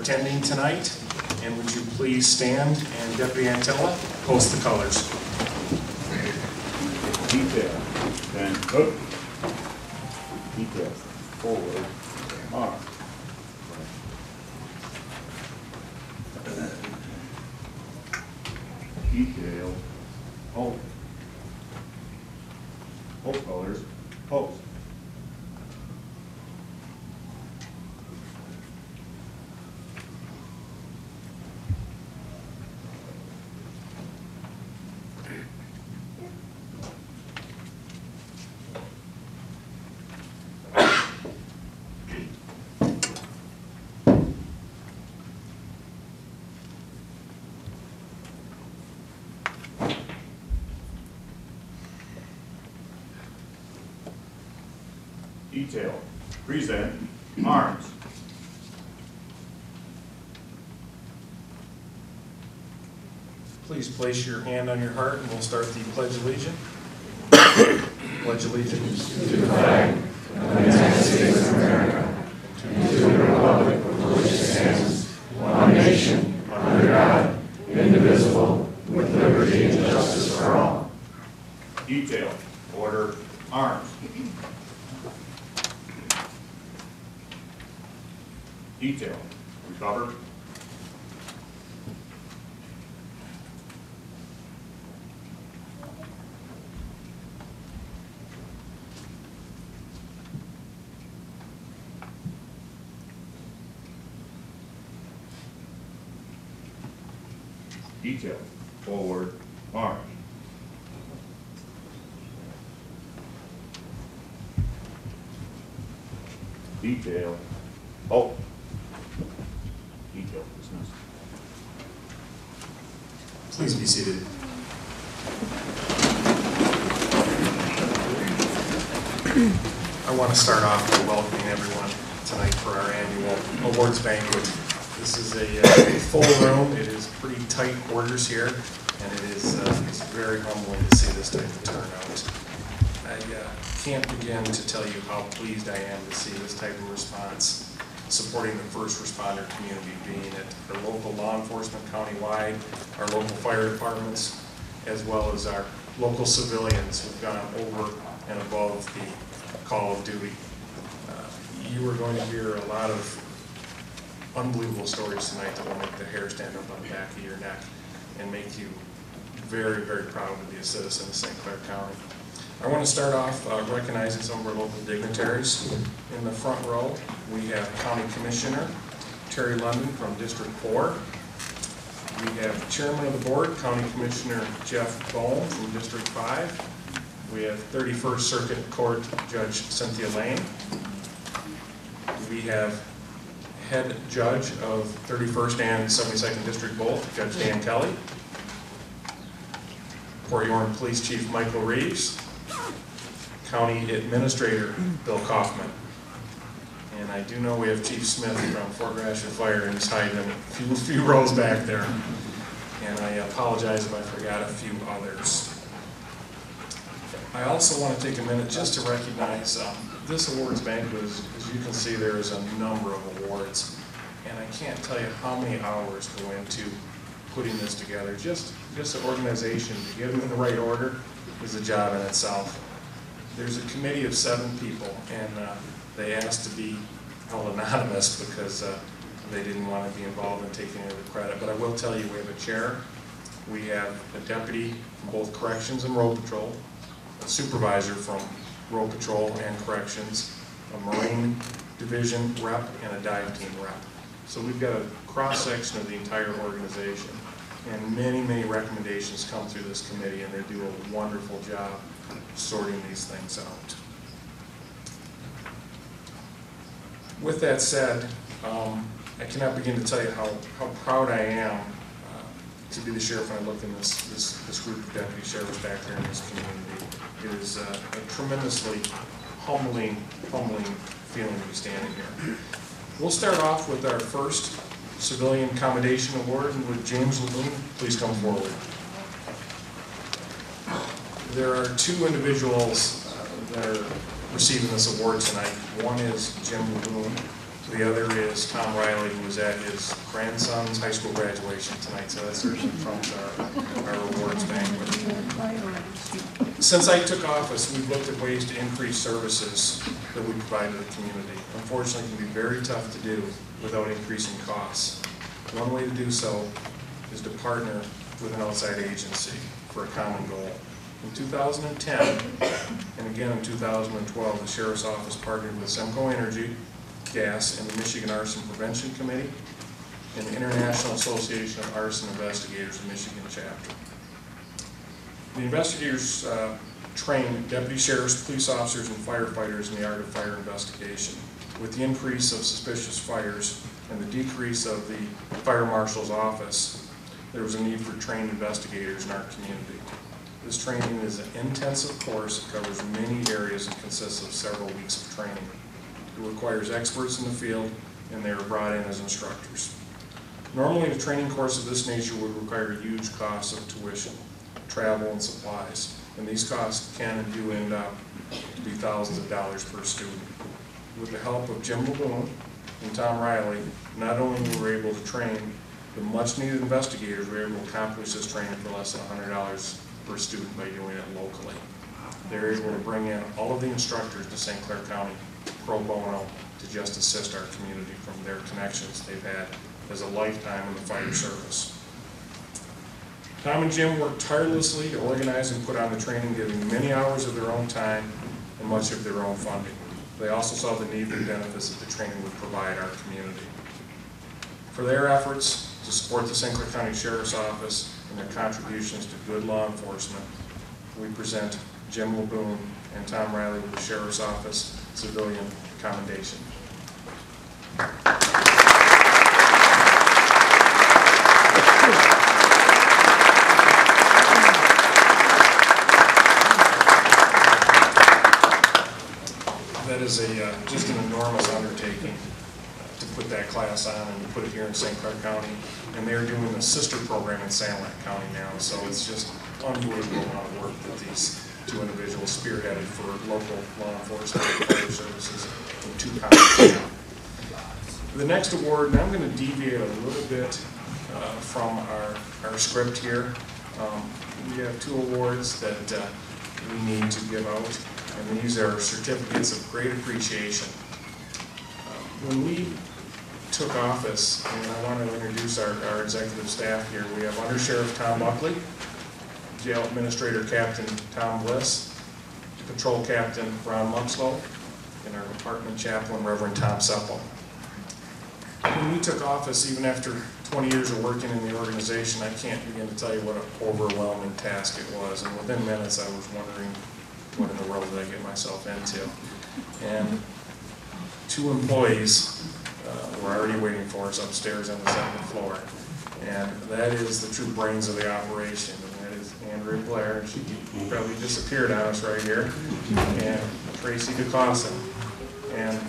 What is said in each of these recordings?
attending tonight. And would you please stand and Deputy Antilla, post the colors. Detail, then hook. Detail, forward, arm. Detail, hold. Hold colors, post. Detail, present, arms. Please place your hand on your heart and we'll start the Pledge of Allegiance. Pledge allegiance to the flag of the United States of America and to the republic for which it stands, one nation, under God, indivisible, with liberty and justice for all. Detail, order, arms. Detail, recover. Detail, forward, arms. Detail, hold. Detail, dismissed. Please be seated. I want to start off by welcoming everyone tonight for our annual awards banquet. This is a full room. It is pretty tight quarters here, and it is it's very humbling to see this type of turnout. I can't begin to tell you how pleased I am to see this type of response, supporting the first responder community, being it our local law enforcement countywide, our local fire departments, as well as our local civilians who've gone over and above the call of duty. You are going to hear a lot of unbelievable stories tonight that will make the hair stand up on the back of your neck and make you very, very proud to be a citizen of St. Clair County. I want to start off recognizing some of our local dignitaries. In the front row, we have County Commissioner Terry London from District 4. We have Chairman of the Board, County Commissioner Jeff Bohm from District 5. We have 31st Circuit Court Judge Cynthia Lane. We have Head Judge of 31st and 72nd District both, Judge Dan Kelly. Port Huron Police Chief Michael Reeves. County Administrator Bill Kaufman. And I do know we have Chief Smith from Fort Gratiot Fire, and he's hiding a few rows back there. And I apologize if I forgot a few others. I also want to take a minute just to recognize this awards banquet. As you can see, there is a number of awards, and I can't tell you how many hours go into putting this together. Just the organization, to get them in the right order, is a job in itself. There's a committee of 7 people, and they asked to be held anonymous because they didn't want to be involved in taking any of the credit. But I will tell you, we have a chair, we have a deputy from both corrections and road patrol, a supervisor from road patrol and corrections, a Marine Division rep, and a dive team rep. So we've got a cross-section of the entire organization, and many, many recommendations come through this committee, and they do a wonderful job sorting these things out. With that said, I cannot begin to tell you how proud I am to be the sheriff when I look in this group of deputy sheriffs back there in this community. It is a tremendously humbling feeling to be standing here. We'll start off with our first Civilian Commendation Award, and with James Laboon, please come forward. There are 2 individuals that are receiving this award tonight. One is Jim Laboon, The other is Tom Riley, who was at his grandson's high school graduation tonight, so that certainly trumps our awards banquet. Since I took office, we've looked at ways to increase services that we provide to the community. Unfortunately, it can be very tough to do without increasing costs. One way to do so is to partner with an outside agency for a common goal. In 2010, and again in 2012, the Sheriff's Office partnered with Semco Energy, Gas, and the Michigan Arson Prevention Committee, and the International Association of Arson Investigators, the Michigan chapter. The investigators train deputy sheriffs, police officers, and firefighters in the art of fire investigation. With the increase of suspicious fires and the decrease of the fire marshal's office, there was a need for trained investigators in our community. This training is an intensive course that covers many areas and consists of several weeks of training. It requires experts in the field, and they are brought in as instructors. Normally, a training course of this nature would require huge costs of tuition, travel, and supplies, and these costs can and do end up to be thousands of dollars per student. With the help of Jim Laboon and Tom Riley, not only were we able to train the much-needed investigators, we were able to accomplish this training for less than $100 per student by doing it locally. They're able to bring in all of the instructors to St. Clair County pro bono to just assist our community from their connections they've had as a lifetime in the fire service. Tom and Jim worked tirelessly to organize and put on the training, giving many hours of their own time and much of their own funding. They also saw the need and benefits that the training would provide our community. For their efforts to support the St. Clair County Sheriff's Office and their contributions to good law enforcement, we present Jim Laboon and Tom Riley with the Sheriff's Office Civilian Commendation. That is just an enormous undertaking to put that class on and to put it here in St. Clair County. And they're doing a sister program in Sanilac County now, so it's just unbelievable amount of work that these two individuals spearheaded for local law enforcement and fire services in 2 counties. The next award, and I'm going to deviate a little bit from our script here. We have 2 awards that we need to give out, and these are certificates of great appreciation. When we took office, and I want to introduce our executive staff here, we have Undersheriff Tom Buckley, Jail Administrator Captain Tom Bliss, Patrol Captain Ron Muxlow, and our Department Chaplain Reverend Tom Seppel. When we took office, even after 20 years of working in the organization, I can't begin to tell you what an overwhelming task it was. And within minutes, I was wondering, what in the world did I get myself into? And 2 employees were already waiting for us upstairs on the 2nd floor. And that is the true brains of the operation. Andrea Clair, and she probably disappeared on us right here, and Tracy DeCosta. And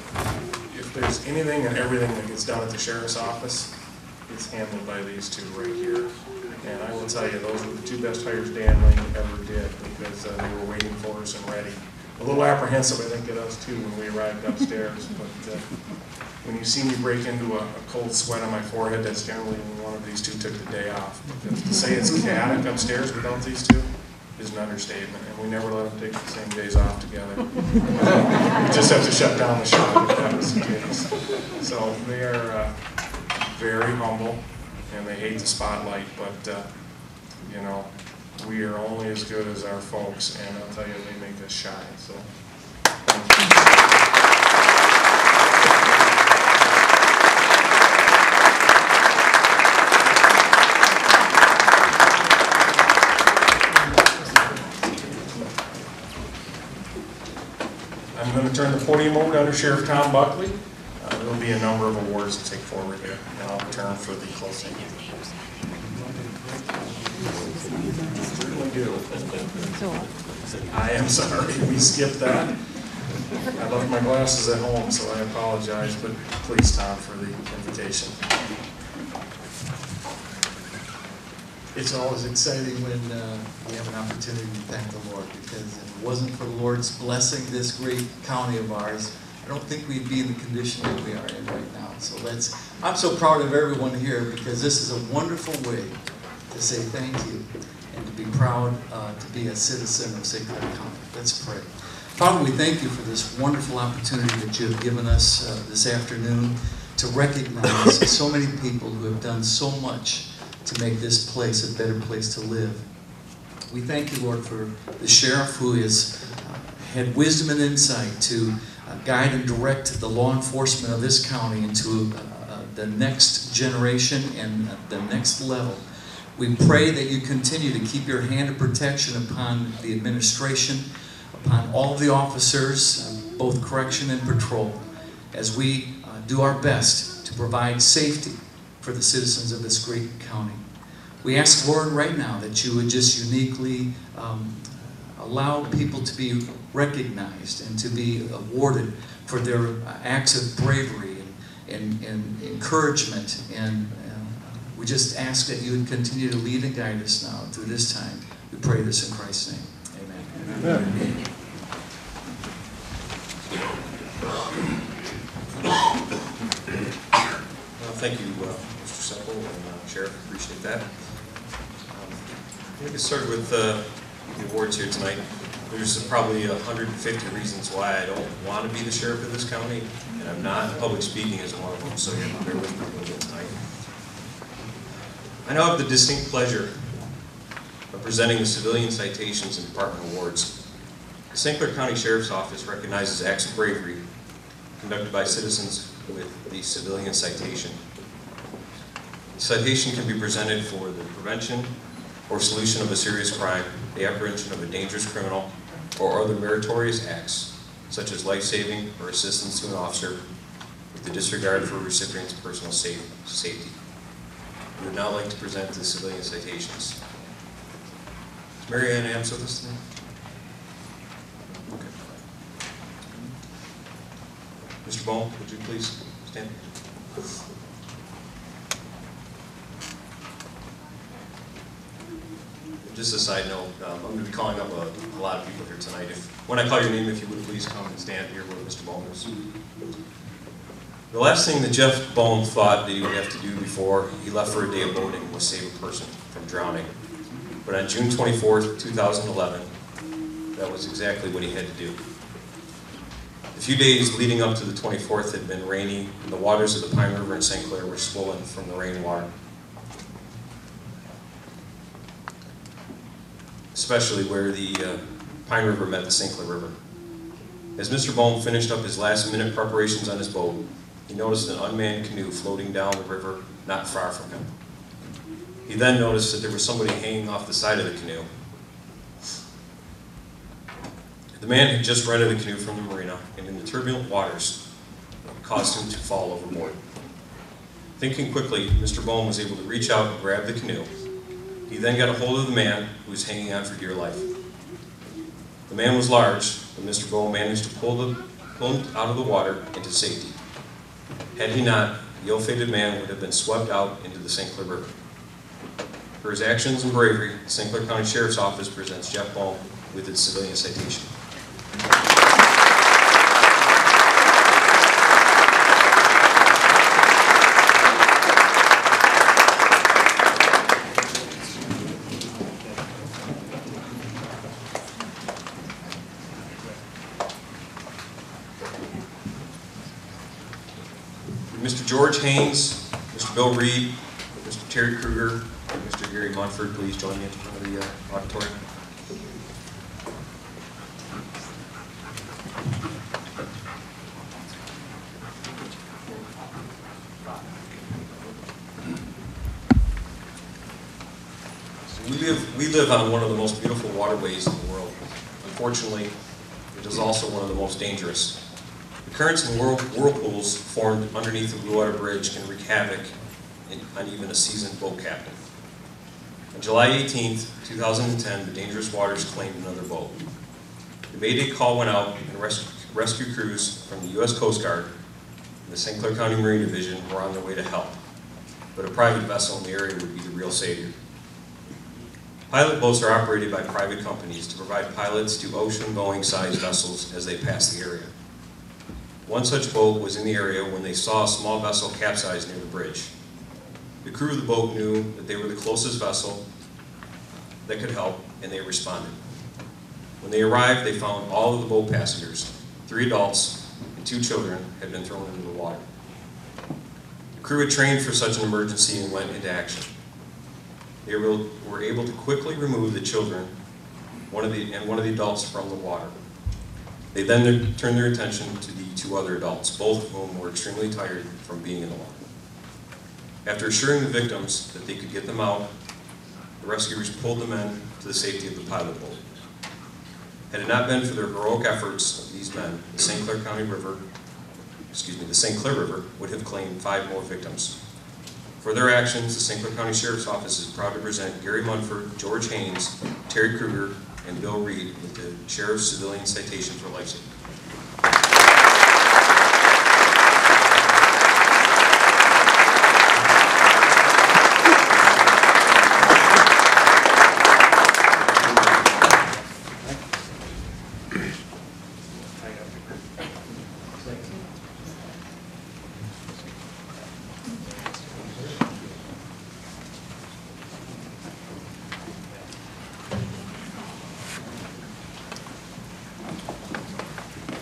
if there's anything and everything that gets done at the Sheriff's Office, it's handled by these 2 right here. And I will tell you, those were the 2 best hires Dan Lane ever did, because they were waiting for us and ready. A little apprehensive, I think, at us too when we arrived upstairs, but when you see me break into a cold sweat on my forehead, that's generally when one of these 2 took the day off. Because to say it's chaotic upstairs without these 2 is an understatement, and we never let them take the same days off together. We just have to shut down the shop if that was the case. So they are very humble, and they hate the spotlight, but you know, we are only as good as our folks, and I'll tell you, they make us shine. So thank you. I'm going to turn the podium over to Undersheriff Tom Buckley. There will be a number of awards to take forward here, and I'll return for the closing. Certainly do. I am sorry, we skipped that. I left my glasses at home, so I apologize, but please, Tom, for the invitation. It's always exciting when we have an opportunity to thank the Lord, because if it wasn't for the Lord's blessing this great county of ours, don't think we'd be in the condition that we are in right now. So I'm so proud of everyone here because this is a wonderful way to say thank you and to be proud to be a citizen of St. Clair County. Let's pray. Father, we thank you for this wonderful opportunity that you have given us this afternoon to recognize so many people who have done so much to make this place a better place to live. We thank you, Lord, for the sheriff who has had wisdom and insight to guide and direct the law enforcement of this county into the next generation and the next level. We pray that you continue to keep your hand of protection upon the administration, upon all the officers, both correction and patrol, as we do our best to provide safety for the citizens of this great county. We ask, Lord, right now that you would just uniquely allow people to be recognized and to be awarded for their acts of bravery and encouragement. And we just ask that you would continue to lead and guide us now through this time. We pray this in Christ's name. Amen. Amen. Thank you, Mr. Semple and Sheriff. Appreciate that. I'm going to get started with the awards here tonight. There's probably 150 reasons why I don't want to be the sheriff of this county, and I'm not. Public speaking is one of them, so you have to bear with me a little bit tonight. I now have the distinct pleasure of presenting the Civilian Citations and Department Awards. The St. Clair County Sheriff's Office recognizes acts of bravery conducted by citizens with the Civilian Citation. The citation can be presented for the prevention or solution of a serious crime, the apprehension of a dangerous criminal, or other meritorious acts, such as life-saving or assistance to an officer with the disregard for a recipient's personal safety. We would now like to present the Civilian Citations. Is Mary Ann Amps with us tonight? Okay. Mr. Bohm, would you please stand? Just a side note, I'm going to be calling up a lot of people here tonight. When I call your name, if you would please come and stand here where Mr. Bohm is. The last thing that Jeff Bohm thought that he would have to do before he left for a day of boating was save a person from drowning. But on June 24th, 2011, that was exactly what he had to do. The few days leading up to the 24th had been rainy, and the waters of the Pine River in St. Clair were swollen from the rainwater, especially where the Pine River met the St. Clair River. As Mr. Bohm finished up his last-minute preparations on his boat, he noticed an unmanned canoe floating down the river not far from him. He then noticed that there was somebody hanging off the side of the canoe. The man had just rented a canoe from the marina, and in the turbulent waters, it caused him to fall overboard. Thinking quickly, Mr. Bohm was able to reach out and grab the canoe. He then got a hold of the man who was hanging on for dear life. The man was large, but Mr. Bohm managed to pull him out of the water into safety. Had he not, the ill-fated man would have been swept out into the St. Clair River. For his actions and bravery, the St. Clair County Sheriff's Office presents Jeff Bohm with its Civilian Citation. Mr. George Haynes, Mr. Bill Reed, Mr. Terry Kruger, and Mr. Gary Munford, please join me in front of the auditorium. We live on one of the most beautiful waterways in the world. Unfortunately, it is also one of the most dangerous. The currents and whirlpools formed underneath the Blue Water Bridge can wreak havoc on even a seasoned boat captain. On July 18th, 2010, the dangerous waters claimed another boat. The Mayday call went out, and rescue crews from the U.S. Coast Guard and the St. Clair County Marine Division were on their way to help. But a private vessel in the area would be the real savior. Pilot boats are operated by private companies to provide pilots to ocean-going sized vessels as they pass the area. One such boat was in the area when they saw a small vessel capsize near the bridge. The crew of the boat knew that they were the closest vessel that could help, and they responded. When they arrived, they found all of the boat passengers, 3 adults and 2 children, had been thrown into the water. The crew had trained for such an emergency and went into action. They were able to quickly remove the children and one of the adults from the water. They then turned their attention to the 2 other adults, both of whom were extremely tired from being in the water. After assuring the victims that they could get them out, the rescuers pulled the men to the safety of the pilot boat. Had it not been for the heroic efforts of these men, the St. Clair River would have claimed 5 more victims. For their actions, the St. Clair County Sheriff's Office is proud to present Gary Munford, George Haynes, Terry Kruger, and Bill Reed with the Sheriff's Civilian Citation for Life Saving.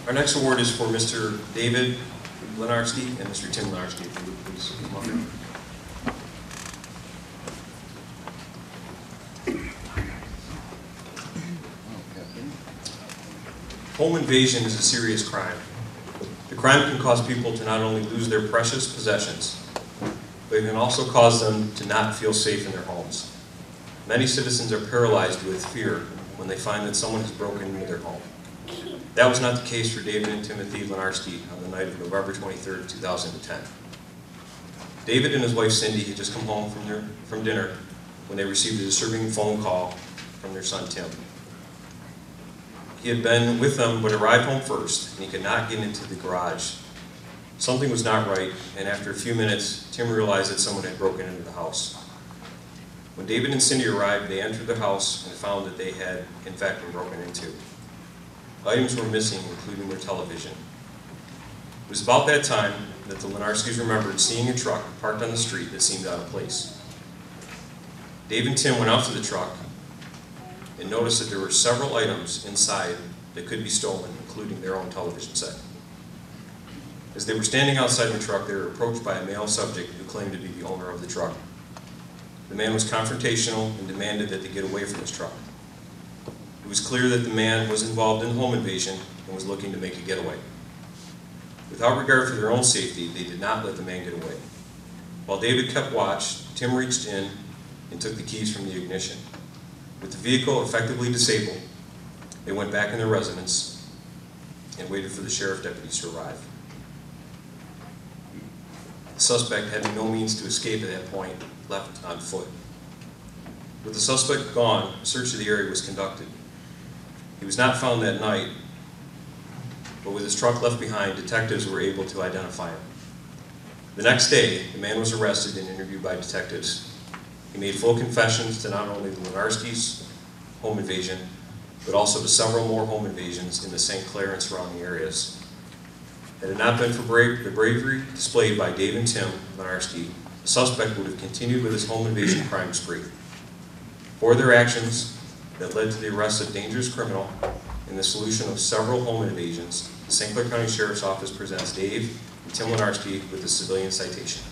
Our next award is for Mr. David Lenarski and Mr. Tim Lenarski. If you would please come up here. Home invasion is a serious crime. The crime can cause people to not only lose their precious possessions, but it can also cause them to not feel safe in their homes. Many citizens are paralyzed with fear when they find that someone has broken into their home. That was not the case for David and Timothy Lenarski on the night of November 23rd, 2010. David and his wife Cindy had just come home from dinner when they received a disturbing phone call from their son Tim. He had been with them but arrived home first, and he could not get into the garage. Something was not right, and after a few minutes, Tim realized that someone had broken into the house. When David and Cindy arrived, they entered the house and found that they had, in fact, been broken into. Items were missing, including their television. It was about that time that the Lenarskis remembered seeing a truck parked on the street that seemed out of place. Dave and Tim went out to the truck and noticed that there were several items inside that could be stolen, including their own television set. As they were standing outside the truck, they were approached by a male subject who claimed to be the owner of the truck. The man was confrontational and demanded that they get away from his truck. It was clear that the man was involved in home invasion and was looking to make a getaway. Without regard for their own safety, they did not let the man get away. While David kept watch, Tim reached in and took the keys from the ignition. With the vehicle effectively disabled, they went back in their residence and waited for the sheriff deputies to arrive. The suspect, having no means to escape at that point, left on foot. With the suspect gone, a search of the area was conducted. He was not found that night, but with his truck left behind, detectives were able to identify him. The next day, the man was arrested and interviewed by detectives. He made full confessions to not only the Lenarskis' home invasion, but also to several more home invasions in the St. Clair and surrounding areas. Had it not been for the bravery displayed by Dave and Tim Lenarski, the suspect would have continued with his home invasion crime spree. For their actions that led to the arrest of dangerous criminal and the solution of several home invasions, the St. Clair County Sheriff's Office presents Dave and Tim Lenarski with the civilian citation.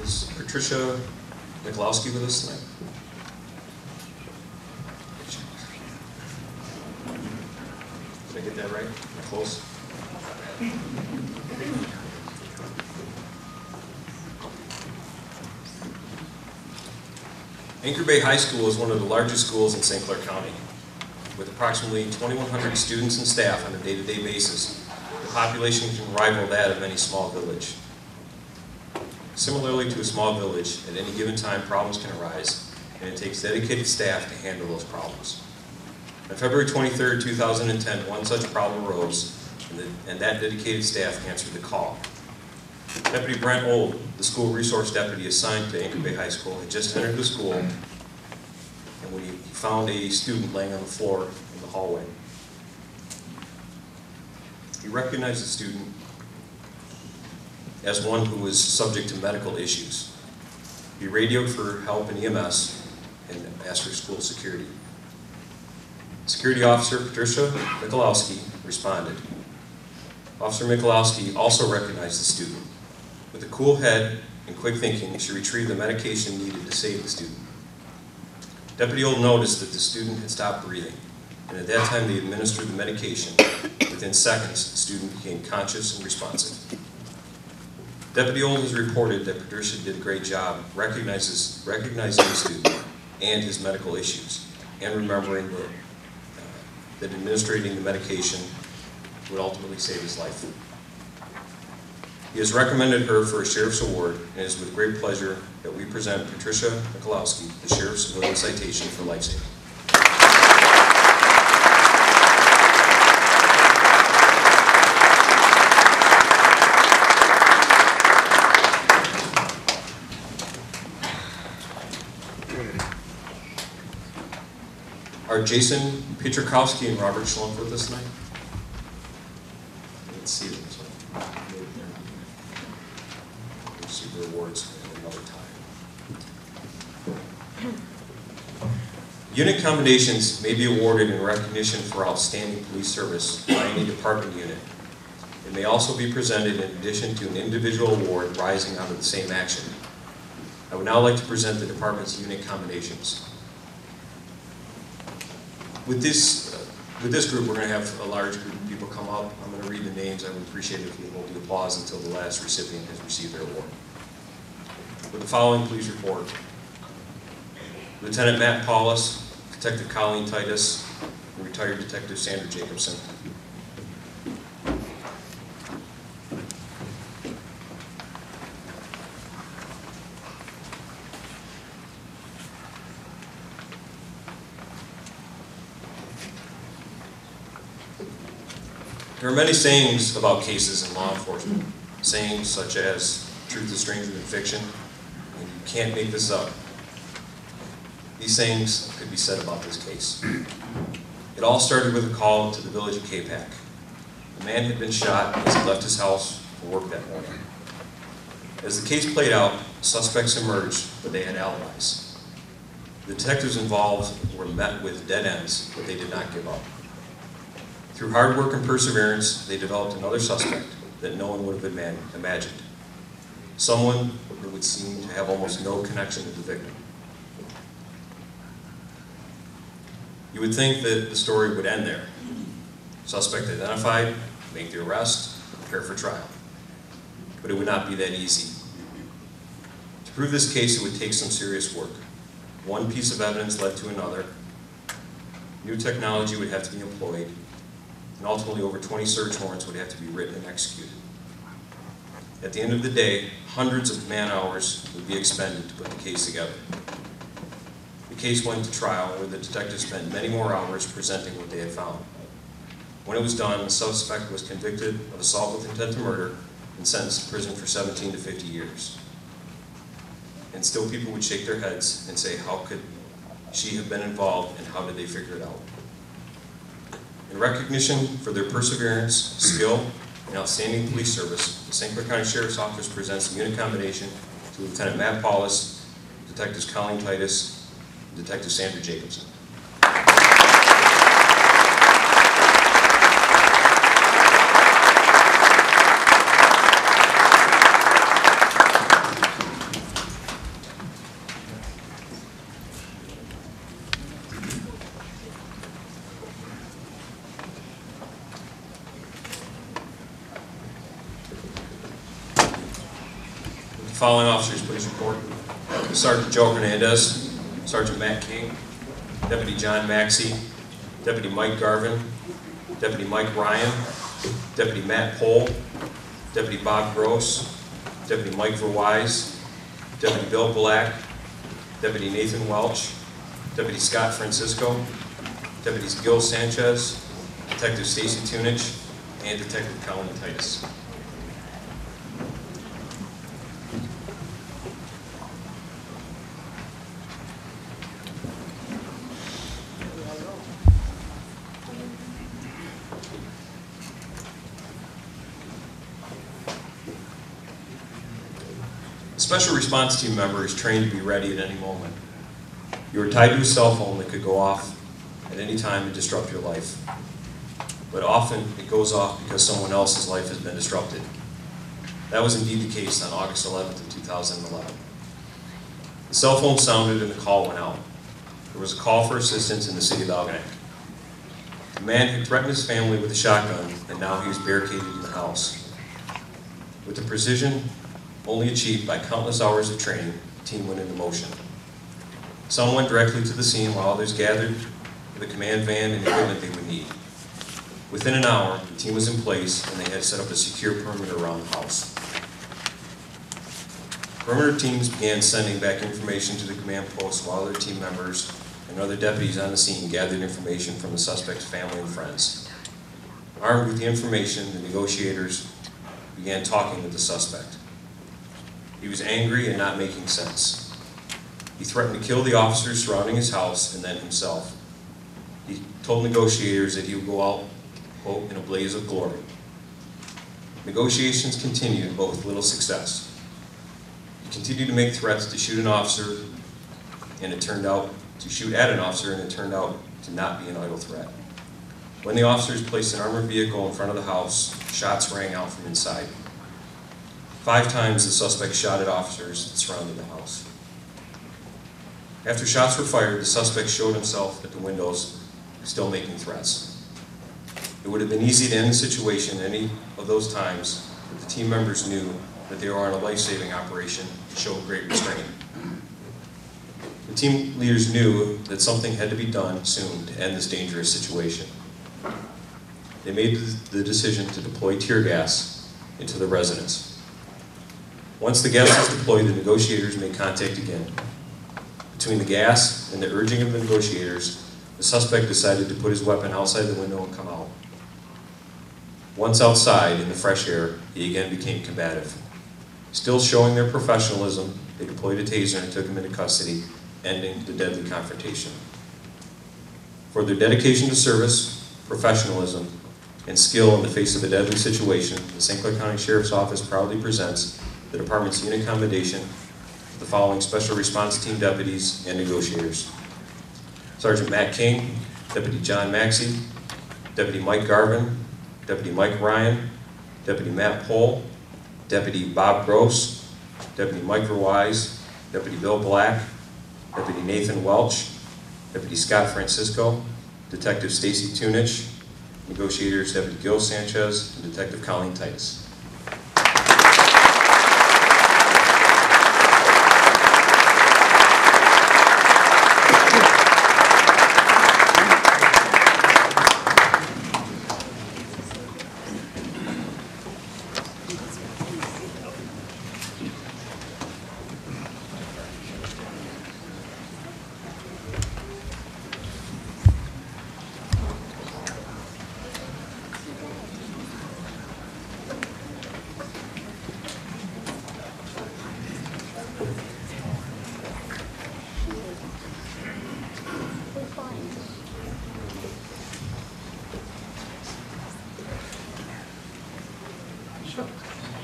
Is Patricia Mikulowski with us tonight? Did I get that right? Am I close? Anchor Bay High School is one of the largest schools in St. Clair County. With approximately 2,100 students and staff on a day-to-day basis, the population can rival that of any small village. Similarly to a small village, at any given time problems can arise, and it takes dedicated staff to handle those problems. On February 23rd, 2010, one such problem arose, and that dedicated staff answered the call. Deputy Brent Old, the school resource deputy assigned to Anchor Bay High School, had just entered the school, and when he found a student laying on the floor in the hallway. He recognized the student as one who was subject to medical issues. He radioed for help in EMS and asked for school security. Security Officer Patricia Michalowski responded. Officer Michalowski also recognized the student. With a cool head and quick thinking, she retrieved the medication needed to save the student. Deputy Old noticed that the student had stopped breathing, and at that time they administered the medication. Within seconds, the student became conscious and responsive. Deputy Old has reported that Patricia did a great job recognizing the student and his medical issues, and remembering that administering the medication would ultimately save his life. He has recommended her for a Sheriff's Award, and it is with great pleasure that we present Patricia Michalowski the Sheriff's Civilian Citation for Life-Saving. Are Jason Pietrzakowski and Robert Schlump with us tonight? Let's see them. We'll see their awards at another time. Unit commendations may be awarded in recognition for outstanding police service by any department unit. It may also be presented in addition to an individual award rising out of the same action. I would now like to present the department's unit commendations. With this group, we're going to have a large group of people come up. I'm going to read the names. I would appreciate it if you hold the applause until the last recipient has received their award. With the following, please report. Lieutenant Matt Paulus, Detective Colleen Titus, and retired Detective Sandra Jacobson. There are many sayings about cases in law enforcement. Sayings such as, truth is stranger than fiction, and you can't make this up. These sayings could be said about this case. It all started with a call to the village of K-Pac. A man had been shot as he left his house for work that morning. As the case played out, suspects emerged, but they had alibis. The detectives involved were met with dead ends, but they did not give up. Through hard work and perseverance, they developed another suspect that no one would have imagined. Someone who would seem to have almost no connection to the victim. You would think that the story would end there. Suspect identified, make the arrest, prepare for trial. But it would not be that easy. To prove this case, it would take some serious work. One piece of evidence led to another. New technology would have to be employed. And ultimately over 20 search warrants would have to be written and executed. At the end of the day, hundreds of man-hours would be expended to put the case together. The case went to trial where the detectives spent many more hours presenting what they had found. When it was done, the suspect was convicted of assault with intent to murder and sentenced to prison for 17 to 50 years. And still people would shake their heads and say, how could she have been involved and how did they figure it out? In recognition for their perseverance, skill, and outstanding police service, the St. Clair County Sheriff's Office presents a unit commendation to Lieutenant Matt Paulus, Detectives Colleen Titus, and Detective Sandra Jacobson. Following officers, please report. Sergeant Joe Hernandez, Sergeant Matt King, Deputy John Maxey, Deputy Mike Garvin, Deputy Mike Ryan, Deputy Matt Pohl, Deputy Bob Gross, Deputy Mike Verwise, Deputy Bill Black, Deputy Nathan Welch, Deputy Scott Francisco, Deputies Gil Sanchez, Detective Stacy Tunich, and Detective Colin Titus. A special response team member is trained to be ready at any moment. You are tied to a cell phone that could go off at any time and disrupt your life. But often it goes off because someone else's life has been disrupted. That was indeed the case on August 11th of 2011. The cell phone sounded and the call went out. There was a call for assistance in the city of Algonac. The man had threatened his family with a shotgun, and now he was barricaded in the house. With the precision only achieved by countless hours of training, the team went into motion. Some went directly to the scene while others gathered with a command van and equipment they would need. Within an hour, the team was in place and they had set up a secure perimeter around the house. Perimeter teams began sending back information to the command post while other team members and other deputies on the scene gathered information from the suspect's family and friends. Armed with the information, the negotiators began talking with the suspect. He was angry and not making sense. He threatened to kill the officers surrounding his house and then himself. He told negotiators that he would go out, quote, in a blaze of glory. Negotiations continued, but with little success. He continued to make threats to shoot an officer, and it turned out to shoot at an officer, and it turned out to not be an idle threat. When the officers placed an armored vehicle in front of the house, shots rang out from inside. 5 times the suspect shot at officers that surrounded the house. After shots were fired, the suspect showed himself at the windows, still making threats. It would have been easy to end the situation any of those times, but the team members knew that they were on a life-saving operation and showed great restraint. The team leaders knew that something had to be done soon to end this dangerous situation. They made the decision to deploy tear gas into the residence. Once the gas was deployed, the negotiators made contact again. Between the gas and the urging of the negotiators, the suspect decided to put his weapon outside the window and come out. Once outside, in the fresh air, he again became combative. Still showing their professionalism, they deployed a taser and took him into custody, ending the deadly confrontation. For their dedication to service, professionalism, and skill in the face of a deadly situation, the St. Clair County Sheriff's Office proudly presents the Department's unit commendation to the following Special Response Team deputies and negotiators. Sergeant Matt King, Deputy John Maxey, Deputy Mike Garvin, Deputy Mike Ryan, Deputy Matt Pohl, Deputy Bob Gross, Deputy Mike Verwise, Deputy Bill Black, Deputy Nathan Welch, Deputy Scott Francisco, Detective Stacy Tunich, negotiators Deputy Gil Sanchez, and Detective Colin Titus.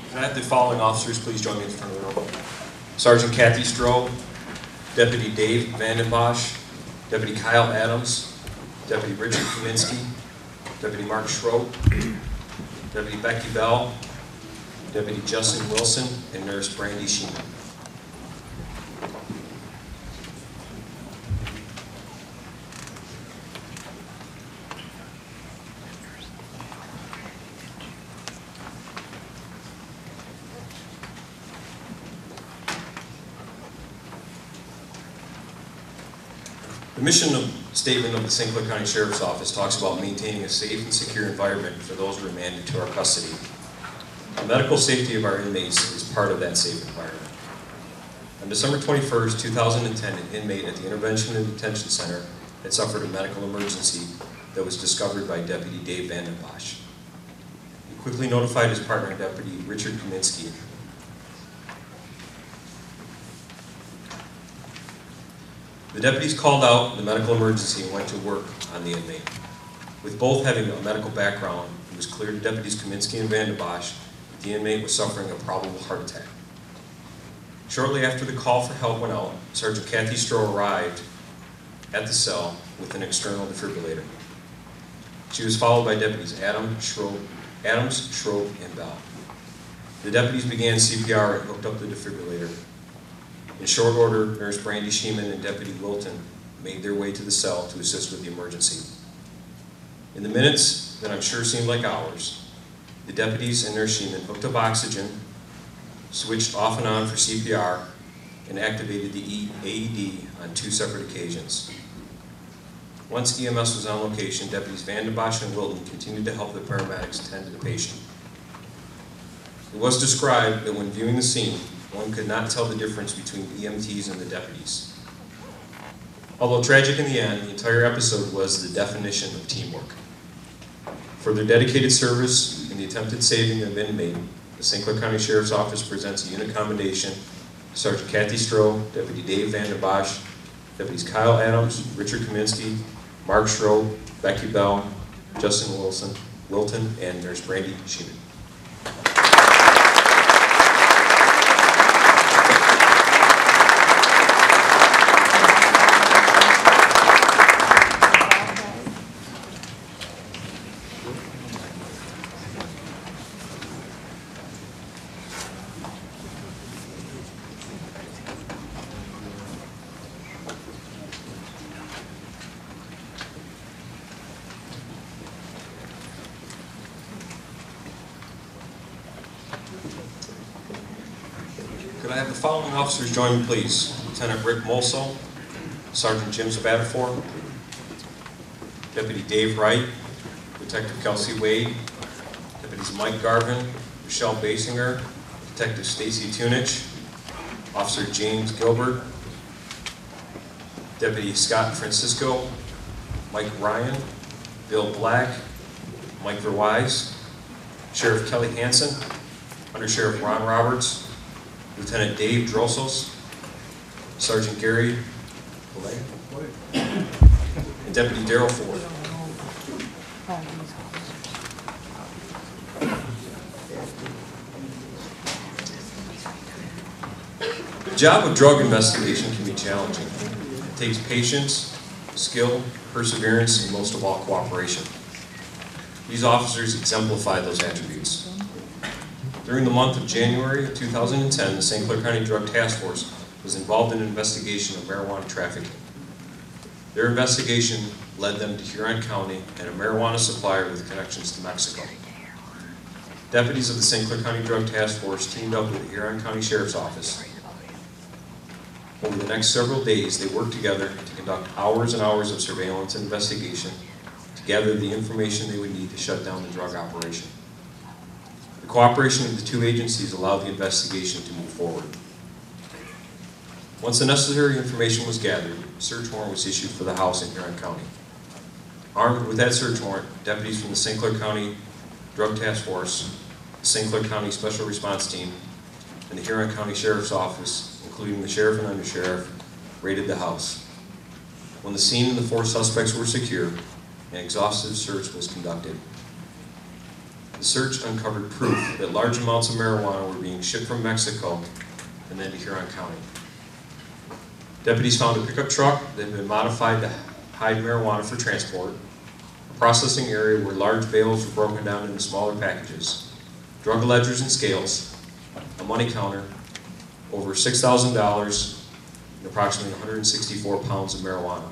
Can I have the following officers please join me in front of the room? Sergeant Kathy Stroh, Deputy Dave Vandenbosch, Deputy Kyle Adams, Deputy Richard Kaminsky, Deputy Mark Schroep, Deputy Becky Bell, Deputy Justin Wilson, and Nurse Brandy Sheen. The mission statement of the St. Clair County Sheriff's Office talks about maintaining a safe and secure environment for those remanded to our custody. The medical safety of our inmates is part of that safe environment. On December 21st, 2010, an inmate at the Intervention and Detention Center had suffered a medical emergency that was discovered by Deputy Dave Van Den Bosch. He quickly notified his partner, Deputy Richard Kaminsky. The deputies called out the medical emergency and went to work on the inmate. With both having a medical background, it was clear to Deputies Kaminsky and Van Den Bosch that the inmate was suffering a probable heart attack. Shortly after the call for help went out, Sergeant Kathy Stroh arrived at the cell with an external defibrillator. She was followed by Deputies Adams, Schroep, and Bell. The deputies began CPR and hooked up the defibrillator. In short order, Nurse Brandy Sheeman and Deputy Wilton made their way to the cell to assist with the emergency. In the minutes that I'm sure seemed like hours, the deputies and Nurse Sheeman hooked up oxygen, switched off and on for CPR, and activated the AED on 2 separate occasions. Once EMS was on location, Deputies Van Den Bosch and Wilton continued to help the paramedics attend to the patient. It was described that when viewing the scene, one could not tell the difference between EMTs and the deputies. Although tragic in the end, the entire episode was the definition of teamwork. For their dedicated service in the attempted saving of an inmate, the St. Clair County Sheriff's Office presents a unit commendation to Sergeant Kathy Stroh, Deputy Dave Van Den Bosch, Deputies Kyle Adams, Richard Kaminsky, Mark Schroep, Becky Bell, Justin Wilton, and Nurse Brandy Sheeman. Could I have the following officers join me, please? Lieutenant Rick Molso, Sergeant Jim Spatafor, Deputy Dave Wright, Detective Kelsey Wade, Deputies Mike Garvin, Michelle Basinger, Detective Stacy Tunich, Officer James Gilbert, Deputy Scott Francisco, Mike Ryan, Bill Black, Mike Verwise, Sheriff Kelly Hansen, Undersheriff Ron Roberts, Lieutenant Dave Drossos, Sergeant Gary Boulay, and Deputy Darrell Ford. The job of drug investigation can be challenging. It takes patience, skill, perseverance, and most of all, cooperation. These officers exemplify those attributes. During the month of January of 2010, the St. Clair County Drug Task Force was involved in an investigation of marijuana trafficking. Their investigation led them to Huron County and a marijuana supplier with connections to Mexico. Deputies of the St. Clair County Drug Task Force teamed up with the Huron County Sheriff's Office. Over the next several days, they worked together to conduct hours and hours of surveillance and investigation to gather the information they would need to shut down the drug operation. The cooperation of the 2 agencies allowed the investigation to move forward. Once the necessary information was gathered, a search warrant was issued for the house in Huron County. Armed with that search warrant, deputies from the St. Clair County Drug Task Force, the St. Clair County Special Response Team, and the Huron County Sheriff's Office, including the Sheriff and Undersheriff, raided the house. When the scene and the 4 suspects were secure, an exhaustive search was conducted. The search uncovered proof that large amounts of marijuana were being shipped from Mexico and then to Huron County. Deputies found a pickup truck that had been modified to hide marijuana for transport, a processing area where large bales were broken down into smaller packages, drug ledgers and scales, a money counter, over $6,000, and approximately 164 pounds of marijuana.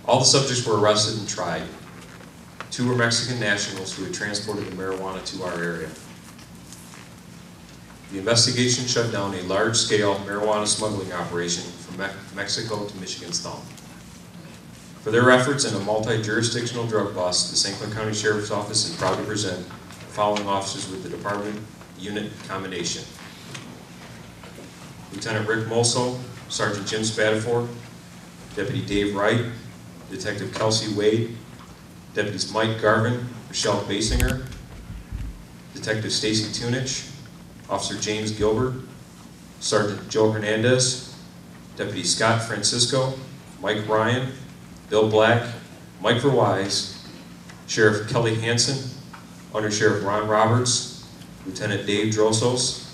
All the subjects were arrested and tried. 2 were Mexican nationals who had transported the marijuana to our area. The investigation shut down a large-scale marijuana smuggling operation from Mexico to Michigan's thumb. For their efforts in a multi-jurisdictional drug bust, the St. Clair County Sheriff's Office is proud to present the following officers with the Department Unit Commendation. Lieutenant Rick Mosso, Sergeant Jim Spatafor, Deputy Dave Wright, Detective Kelsey Wade, Deputies Mike Garvin, Michelle Basinger, Detective Stacy Tunich, Officer James Gilbert, Sergeant Joe Hernandez, Deputy Scott Francisco, Mike Ryan, Bill Black, Mike Verwise, Sheriff Kelly Hansen, Undersheriff Ron Roberts, Lieutenant Dave Drosos,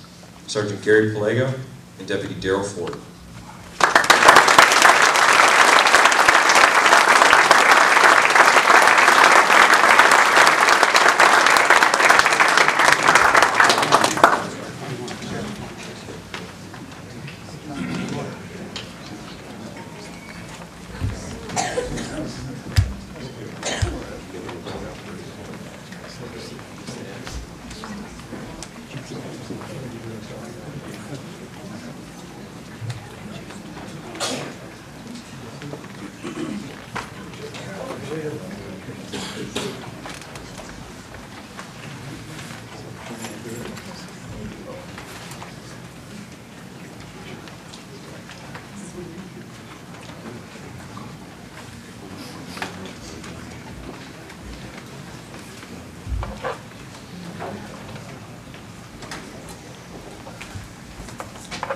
Sergeant Gary Palega, and Deputy Darrell Ford.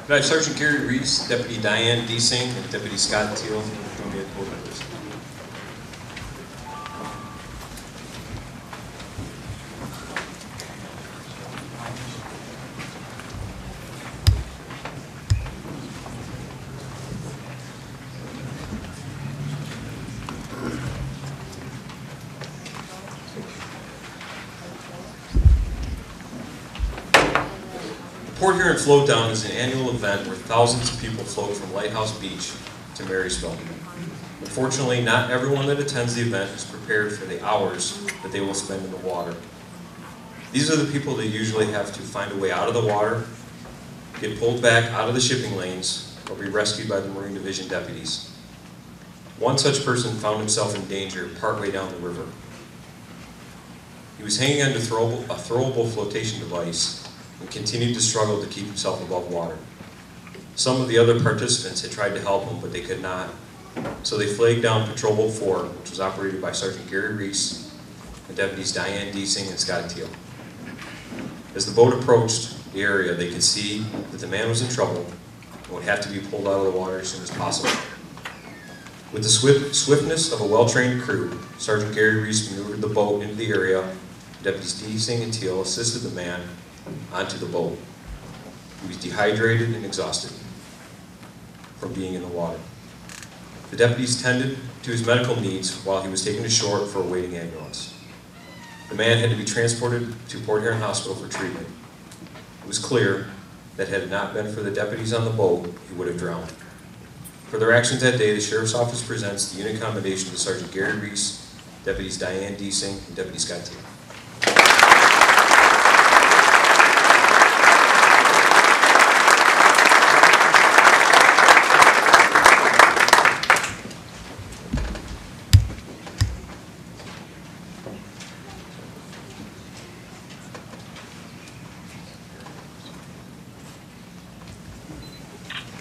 Could I have Sergeant Gary Reese, Deputy Diane Deasing, and Deputy Scott Teal join me at the podium, please? Port Huron Float Down is an annual event where thousands of people float from Lighthouse Beach to Marysville. Unfortunately, not everyone that attends the event is prepared for the hours that they will spend in the water. These are the people that usually have to find a way out of the water, get pulled back out of the shipping lanes, or be rescued by the Marine Division deputies. One such person found himself in danger partway down the river. He was hanging onto a throwable flotation device and continued to struggle to keep himself above water. Some of the other participants had tried to help him, but they could not. So they flagged down Patrol Boat 4, which was operated by Sergeant Gary Reese and Deputies Diane Deasing and Scott Teal. As the boat approached the area, they could see that the man was in trouble and would have to be pulled out of the water as soon as possible. With the swiftness of a well-trained crew, Sergeant Gary Reese maneuvered the boat into the area. Deputies Deasing and Teal assisted the man onto the boat. He was dehydrated and exhausted from being in the water. The deputies tended to his medical needs while he was taken to shore for a waiting ambulance. The man had to be transported to Port Huron Hospital for treatment. It was clear that had it not been for the deputies on the boat, he would have drowned. For their actions that day, the Sheriff's Office presents the unit commendation to Sergeant Gary Reese, Deputies Diane Deasing, and Deputy Scott Teal.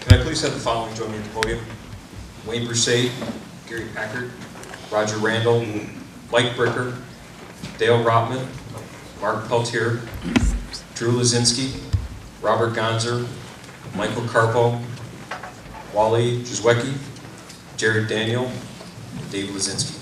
Can I please have the following join me at the podium? Wayne Brusade, Gary Packard, Roger Randall, Mike Bricker, Dale Rotman, Mark Peltier, Drew Lazinski, Robert Gonzer, Michael Carpo, Wally Jazwecki, Jared Daniel, and Dave Lazinski.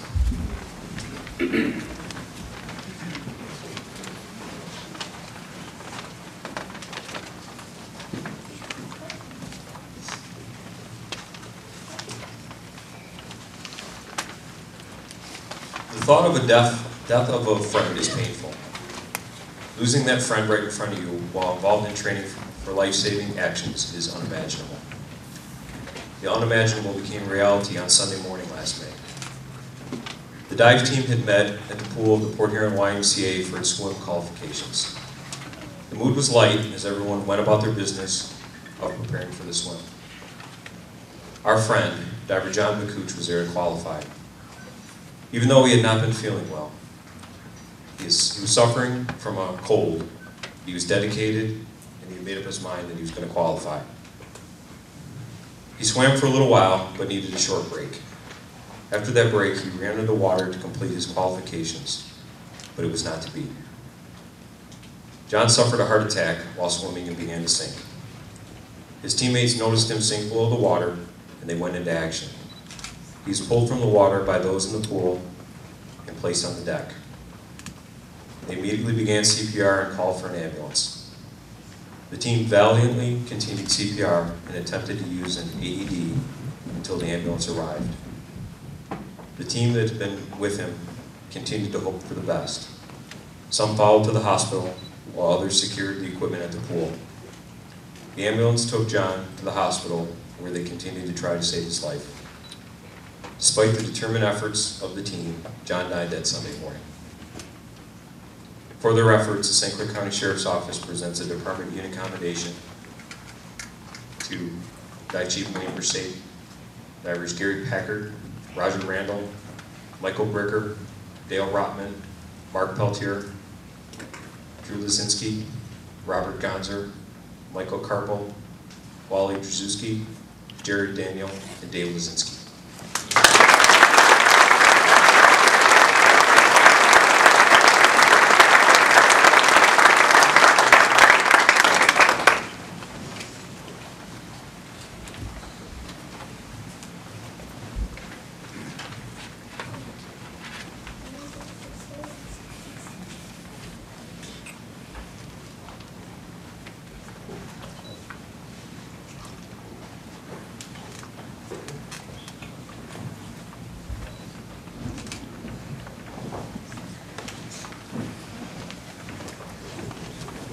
The thought of a death of a friend is painful. Losing that friend right in front of you while involved in training for life-saving actions is unimaginable. The unimaginable became reality on Sunday morning last May. The dive team had met at the pool of the Port Huron YMCA for its swim qualifications. The mood was light as everyone went about their business of preparing for the swim. Our friend, Diver John McCooch, was there to qualify. Even though he had not been feeling well, he was suffering from a cold. He was dedicated, and he had made up his mind that he was going to qualify. He swam for a little while, but needed a short break. After that break, he ran into the water to complete his qualifications, but it was not to be. John suffered a heart attack while swimming and began to sink. His teammates noticed him sink below the water, and they went into action. He was pulled from the water by those in the pool and placed on the deck. They immediately began CPR and called for an ambulance. The team valiantly continued CPR and attempted to use an AED until the ambulance arrived. The team that had been with him continued to hope for the best. Some followed to the hospital, while others secured the equipment at the pool. The ambulance took John to the hospital, where they continued to try to save his life. Despite the determined efforts of the team, John died that Sunday morning. For their efforts, the St. Clair County Sheriff's Office presents a Department Unit Commendation to Dive Chief William Versate, Divers Gary Packard, Roger Randall, Michael Bricker, Dale Rotman, Mark Peltier, Drew Lazinski, Robert Gonzer, Michael Karpel, Wally Drzuski, Jared Daniel, and Dave Lazinski.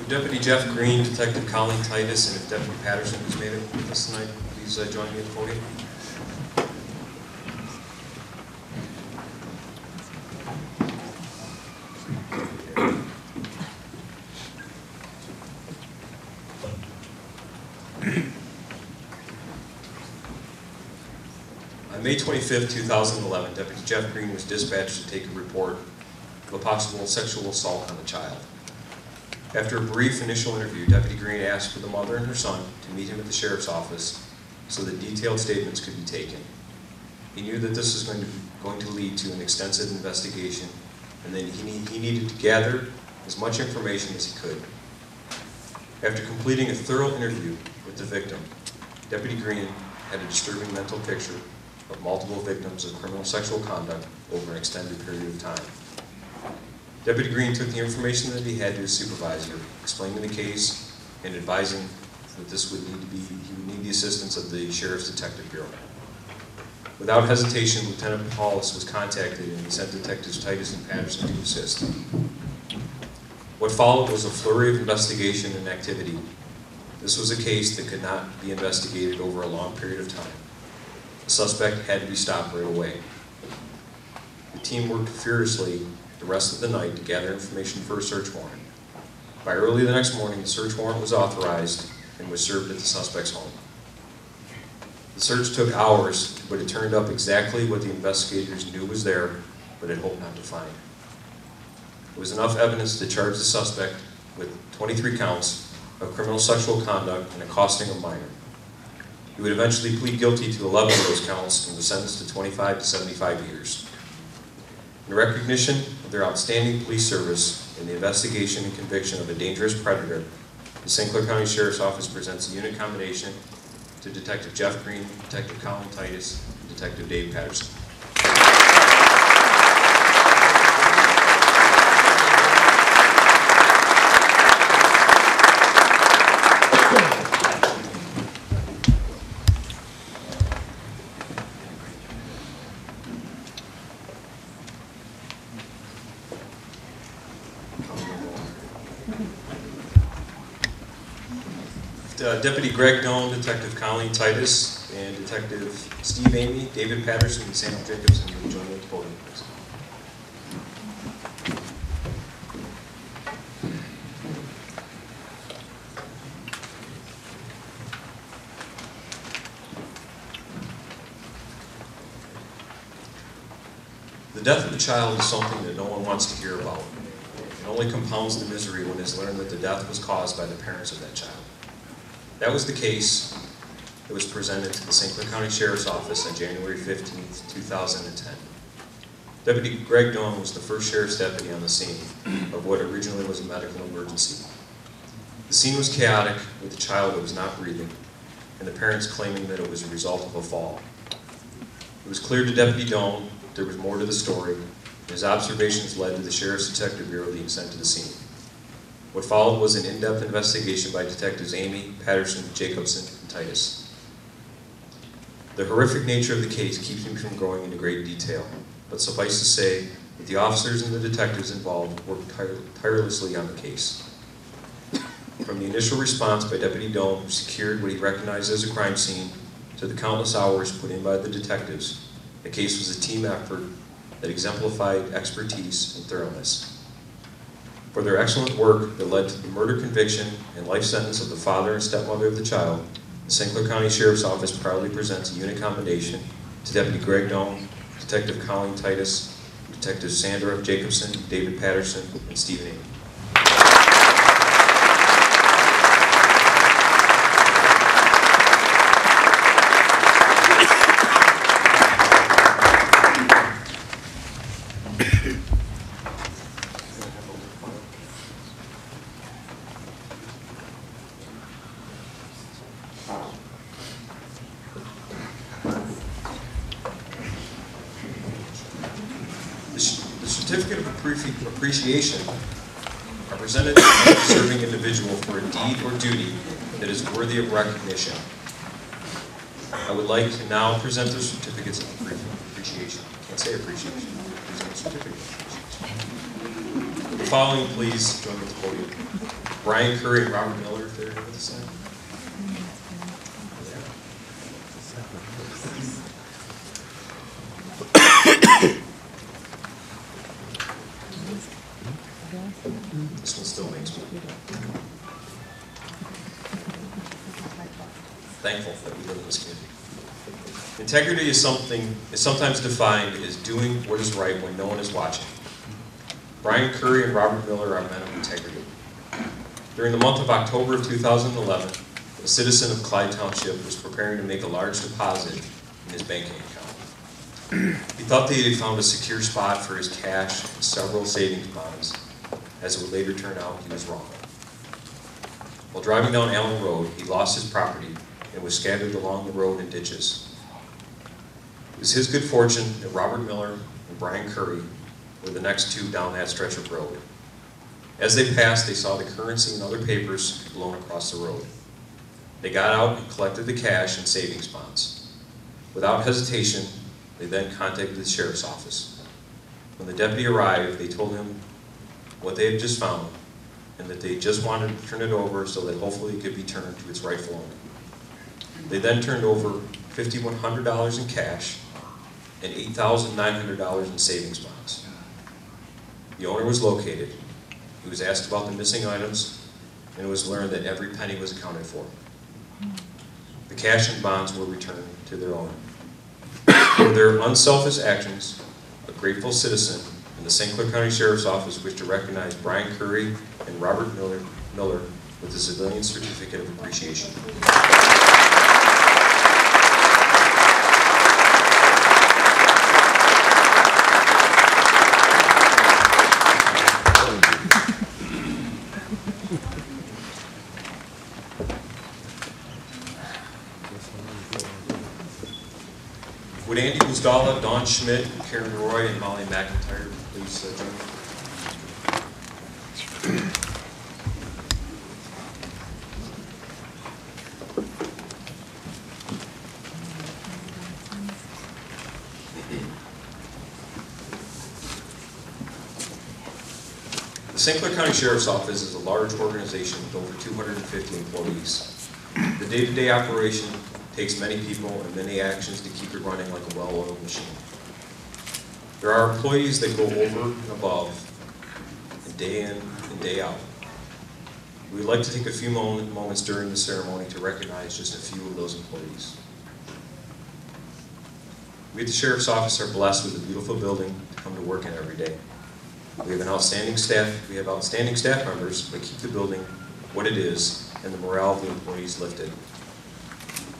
Deputy Jeff Green, Detective Colleen Titus, and if Deputy Patterson has made it with us tonight, please join me at the podium. On May 25th, 2011, Deputy Jeff Green was dispatched to take a report of a possible sexual assault on a child. After a brief initial interview, Deputy Green asked for the mother and her son to meet him at the sheriff's office so that detailed statements could be taken. He knew that this was going to lead to an extensive investigation, and that he needed to gather as much information as he could. After completing a thorough interview with the victim, Deputy Green had a disturbing mental picture of multiple victims of criminal sexual conduct over an extended period of time. Deputy Green took the information that he had to his supervisor, explaining the case and advising that he would need the assistance of the Sheriff's Detective Bureau. Without hesitation, Lieutenant Paulus was contacted and he sent Detectives Titus and Patterson to assist. What followed was a flurry of investigation and activity. This was a case that could not be investigated over a long period of time. The suspect had to be stopped right away. The team worked furiously the rest of the night to gather information for a search warrant. By early the next morning, the search warrant was authorized and was served at the suspect's home. The search took hours, but it turned up exactly what the investigators knew was there, but had hoped not to find. It was enough evidence to charge the suspect with 23 counts of criminal sexual conduct and accosting a minor. He would eventually plead guilty to 11 of those counts and was sentenced to 25 to 75 years. In recognition of their outstanding police service in the investigation and conviction of a dangerous predator, the St. Clair County Sheriff's Office presents a unit commendation to Detective Jeff Green, Detective Colleen Titus, and Detective Dave Patterson. Deputy Greg Doan, Detective Colleen Titus, and Detective Steve Amy, David Patterson, and Samuel Jacobson will join me at the podium, please. The death of a child is something that no one wants to hear about. It only compounds the misery when it's learned that the death was caused by the parents of that child. That was the case that was presented to the St. Clair County Sheriff's Office on January 15, 2010. Deputy Greg Doan was the first sheriff's deputy on the scene of what originally was a medical emergency. The scene was chaotic, with a child that was not breathing, and the parents claiming that it was a result of a fall. It was clear to Deputy Doan that there was more to the story, and his observations led to the Sheriff's Detective Bureau being sent to the scene. What followed was an in-depth investigation by Detectives Amy, Patterson, Jacobson, and Titus. The horrific nature of the case keeps me from going into great detail, but suffice to say that the officers and the detectives involved worked tirelessly on the case. From the initial response by Deputy Doan, who secured what he recognized as a crime scene, to the countless hours put in by the detectives, the case was a team effort that exemplified expertise and thoroughness. For their excellent work that led to the murder conviction and life sentence of the father and stepmother of the child, the St. Clair County Sheriff's Office proudly presents a unit commendation to Deputy Greg Doan, Detective Colleen Titus, Detective Sandra Jacobson, David Patterson, and Stephen Amy. The certificate of appreciation are presented to a serving individual for a deed or duty that is worthy of recognition. I would like to now present the certificates of appreciation. I can't say appreciation. Present certificate of appreciation. The following, please join me at the podium. Brian Curry and Robert Miller, if they're here with us tonight. This one still makes me thankful that we live in this community. Integrity is sometimes defined as doing what is right when no one is watching. Brian Curry and Robert Miller are men of integrity. During the month of October of 2011, a citizen of Clyde Township was preparing to make a large deposit in his banking account. He thought that he had found a secure spot for his cash and several savings bonds. As it would later turn out, he was wrong. While driving down Allen Road, he lost his property and was scattered along the road in ditches. It was his good fortune that Robert Miller and Brian Curry were the next two down that stretch of road. As they passed, they saw the currency and other papers blown across the road. They got out and collected the cash and savings bonds. Without hesitation, they then contacted the sheriff's office. When the deputy arrived, they told him what they had just found, and that they just wanted to turn it over so that hopefully it could be turned to its rightful owner. They then turned over $5,100 in cash and $8,900 in savings bonds. The owner was located. He was asked about the missing items, and it was learned that every penny was accounted for. The cash and bonds were returned to their owner. For their unselfish actions, a grateful citizen and the St. Clair County Sheriff's Office wish to recognize Brian Curry and Robert Miller with the Civilian Certificate of Appreciation. Would Andy Guzdala, Dawn Schmidt, Karen Roy, and Molly McIntyre please join me? The St. Clair County Sheriff's Office is a large organization with over 250 employees. The day-to-day operation takes many people and many actions to keep it running like a well-oiled machine. There are employees that go over and above, and day in and day out. We would like to take a few moments during the ceremony to recognize just a few of those employees. We at the Sheriff's Office are blessed with a beautiful building to come to work in every day. We have outstanding staff members that keep the building what it is and the morale of the employees lifted.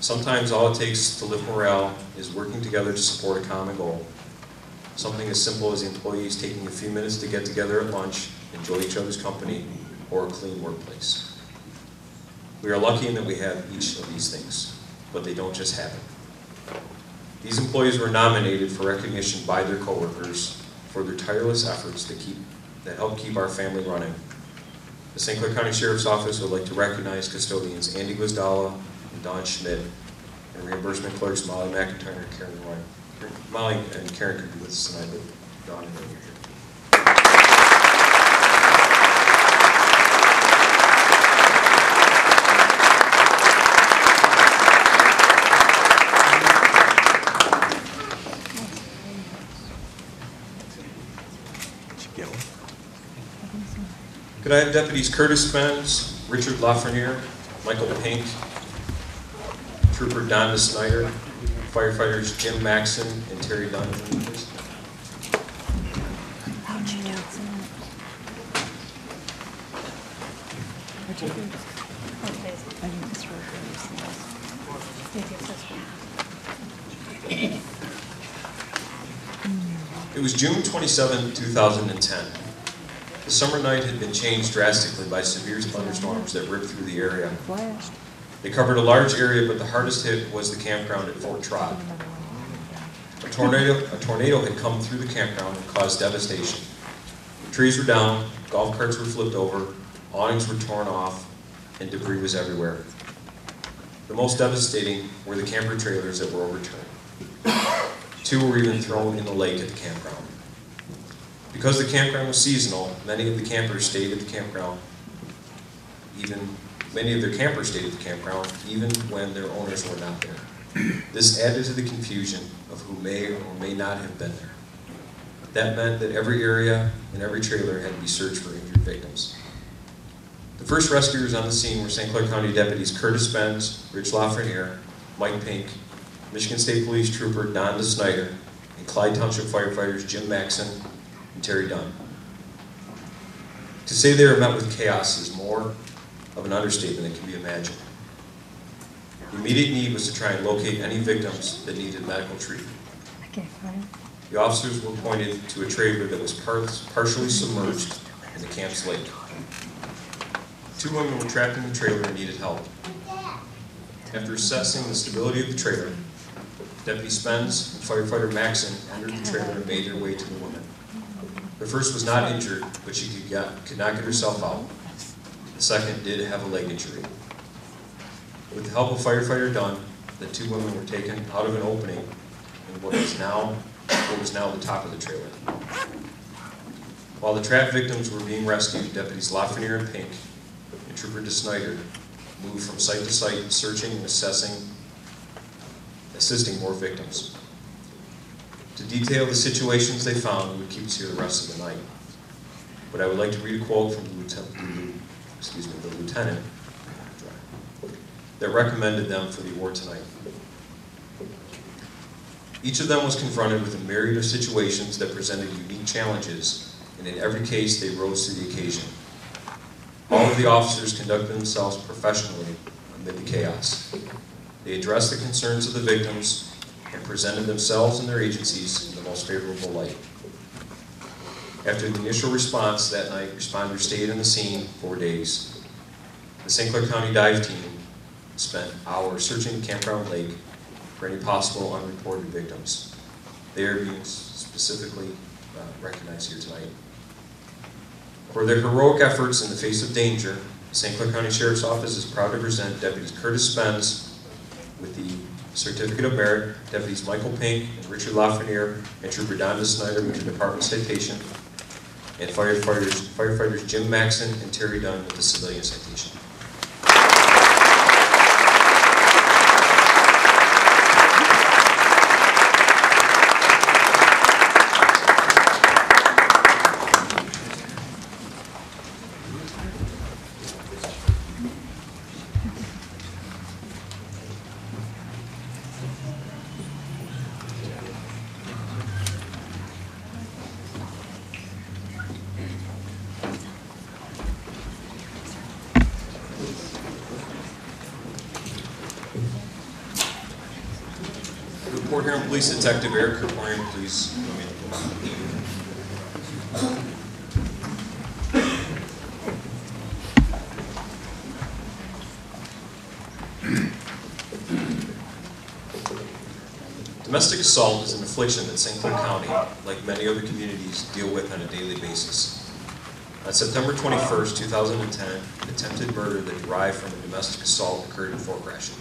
Sometimes all it takes to lift morale is working together to support a common goal. Something as simple as the employees taking a few minutes to get together at lunch, enjoy each other's company, or a clean workplace. We are lucky in that we have each of these things, but they don't just happen. These employees were nominated for recognition by their coworkers for their tireless efforts that help keep our family running. The St. Clair County Sheriff's Office would like to recognize custodians Andy Guzdala and Don Schmidt, and reimbursement clerks Molly McIntyre and Karen Roy. Molly and Karen could be with us tonight, but Don and Andy are here. Could I have Deputies Curtis Spence, Richard Lafreniere, Michael Pink, Trooper Donda Snyder, Firefighters Jim Maxon and Terry Dunn, please? How'd you do? What'd you do? I think this road It was June 27, 2010. The summer night had been changed drastically by severe thunderstorms that ripped through the area. flashed. They covered a large area, but the hardest hit was the campground at Fort Trott. A tornado had come through the campground and caused devastation. The trees were down, golf carts were flipped over, awnings were torn off, and debris was everywhere. The most devastating were the camper trailers that were overturned. 2 were even thrown in the lake at the campground. Because the campground was seasonal, many of the campers stayed at the campground, many of their campers stayed at the campground even when their owners were not there. This added to the confusion of who may or may not have been there. That meant that every area and every trailer had to be searched for injured victims. The first rescuers on the scene were St. Clair County Deputies Curtis Benz, Rich Lafreniere, Mike Pink, Michigan State Police Trooper Donda Snyder, and Clyde Township firefighters Jim Maxon and Terry Dunn. To say they were met with chaos is more of an understatement than can be imagined. The immediate need was to try and locate any victims that needed medical treatment. Okay, fine. The officers were pointed to a trailer that was partially submerged in the camp's lake. 2 women were trapped in the trailer and needed help. After assessing the stability of the trailer, Deputy Spence and firefighter Maxon entered the trailer and made their way to the woman. The first was not injured, but she could not get herself out. The second did have a leg injury. With the help of firefighter Dunn, the 2 women were taken out of an opening in what was now the top of the trailer. While the trapped victims were being rescued, Deputies Lafreniere and Pink and Trooper DeSnyder moved from site to site, searching and assisting more victims. To detail the situations they found would keep us here the rest of the night. But I would like to read a quote from the lieutenant that recommended them for the award tonight. Each of them was confronted with a myriad of situations that presented unique challenges, and in every case they rose to the occasion. All of the officers conducted themselves professionally amid the chaos. They addressed the concerns of the victims and presented themselves and their agencies in the most favorable light. After the initial response that night, responders stayed on the scene 4 days. The St. Clair County dive team spent hours searching the campground lake for any possible unreported victims. They are being specifically recognized here tonight. For their heroic efforts in the face of danger, the St. Clair County Sheriff's Office is proud to present Deputies Curtis Spence with the Certificate of Merit, Deputies Michael Pink and Richard Lafreniere, and Trooper Donda Snyder with the Department Citation, and firefighters Jim Maxon and Terry Dunn with the Civilian Citation. Huron Police Detective Eric Kerkorian, please join me in the podium. Domestic assault is an affliction that St. Clair County, like many other communities, deal with on a daily basis. On September 21st, 2010, an attempted murder that derived from a domestic assault occurred in Fort Gratiot.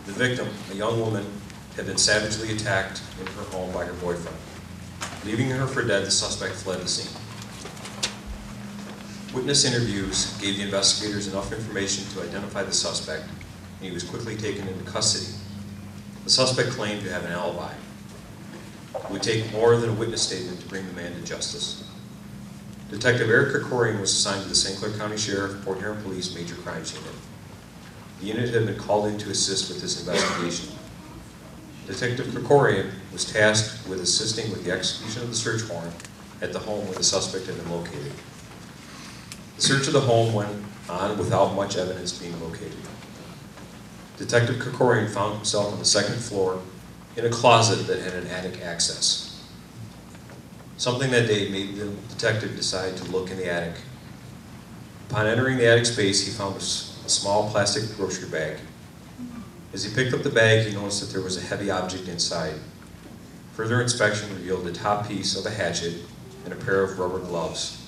The victim, a young woman, had been savagely attacked in her home by her boyfriend. Leaving her for dead, the suspect fled the scene. Witness interviews gave the investigators enough information to identify the suspect, and he was quickly taken into custody. The suspect claimed to have an alibi. It would take more than a witness statement to bring the man to justice. Detective Eric Kerkorian was assigned to the St. Clair County Sheriff, Port Huron Police Major Crimes Unit. The unit had been called in to assist with this investigation. Detective Kerkorian was tasked with assisting with the execution of the search warrant at the home where the suspect had been located. The search of the home went on without much evidence being located. Detective Kerkorian found himself on the second floor in a closet that had an attic access. Something that day made the detective decide to look in the attic. Upon entering the attic space, he found a small plastic grocery bag. As he picked up the bag, he noticed that there was a heavy object inside. Further inspection revealed the top piece of a hatchet and a pair of rubber gloves.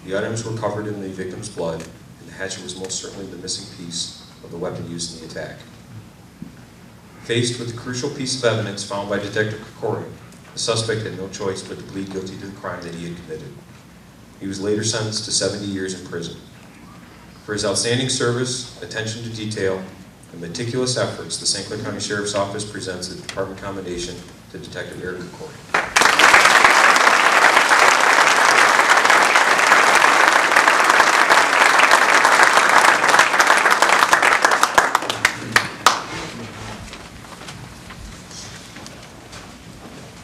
The items were covered in the victim's blood, and the hatchet was most certainly the missing piece of the weapon used in the attack. Faced with the crucial piece of evidence found by Detective Kerkorian, the suspect had no choice but to plead guilty to the crime that he had committed. He was later sentenced to 70 years in prison. For his outstanding service, attention to detail, and meticulous efforts, the St. Clair County Sheriff's Office presents a department commendation to Detective Eric Kerkorian.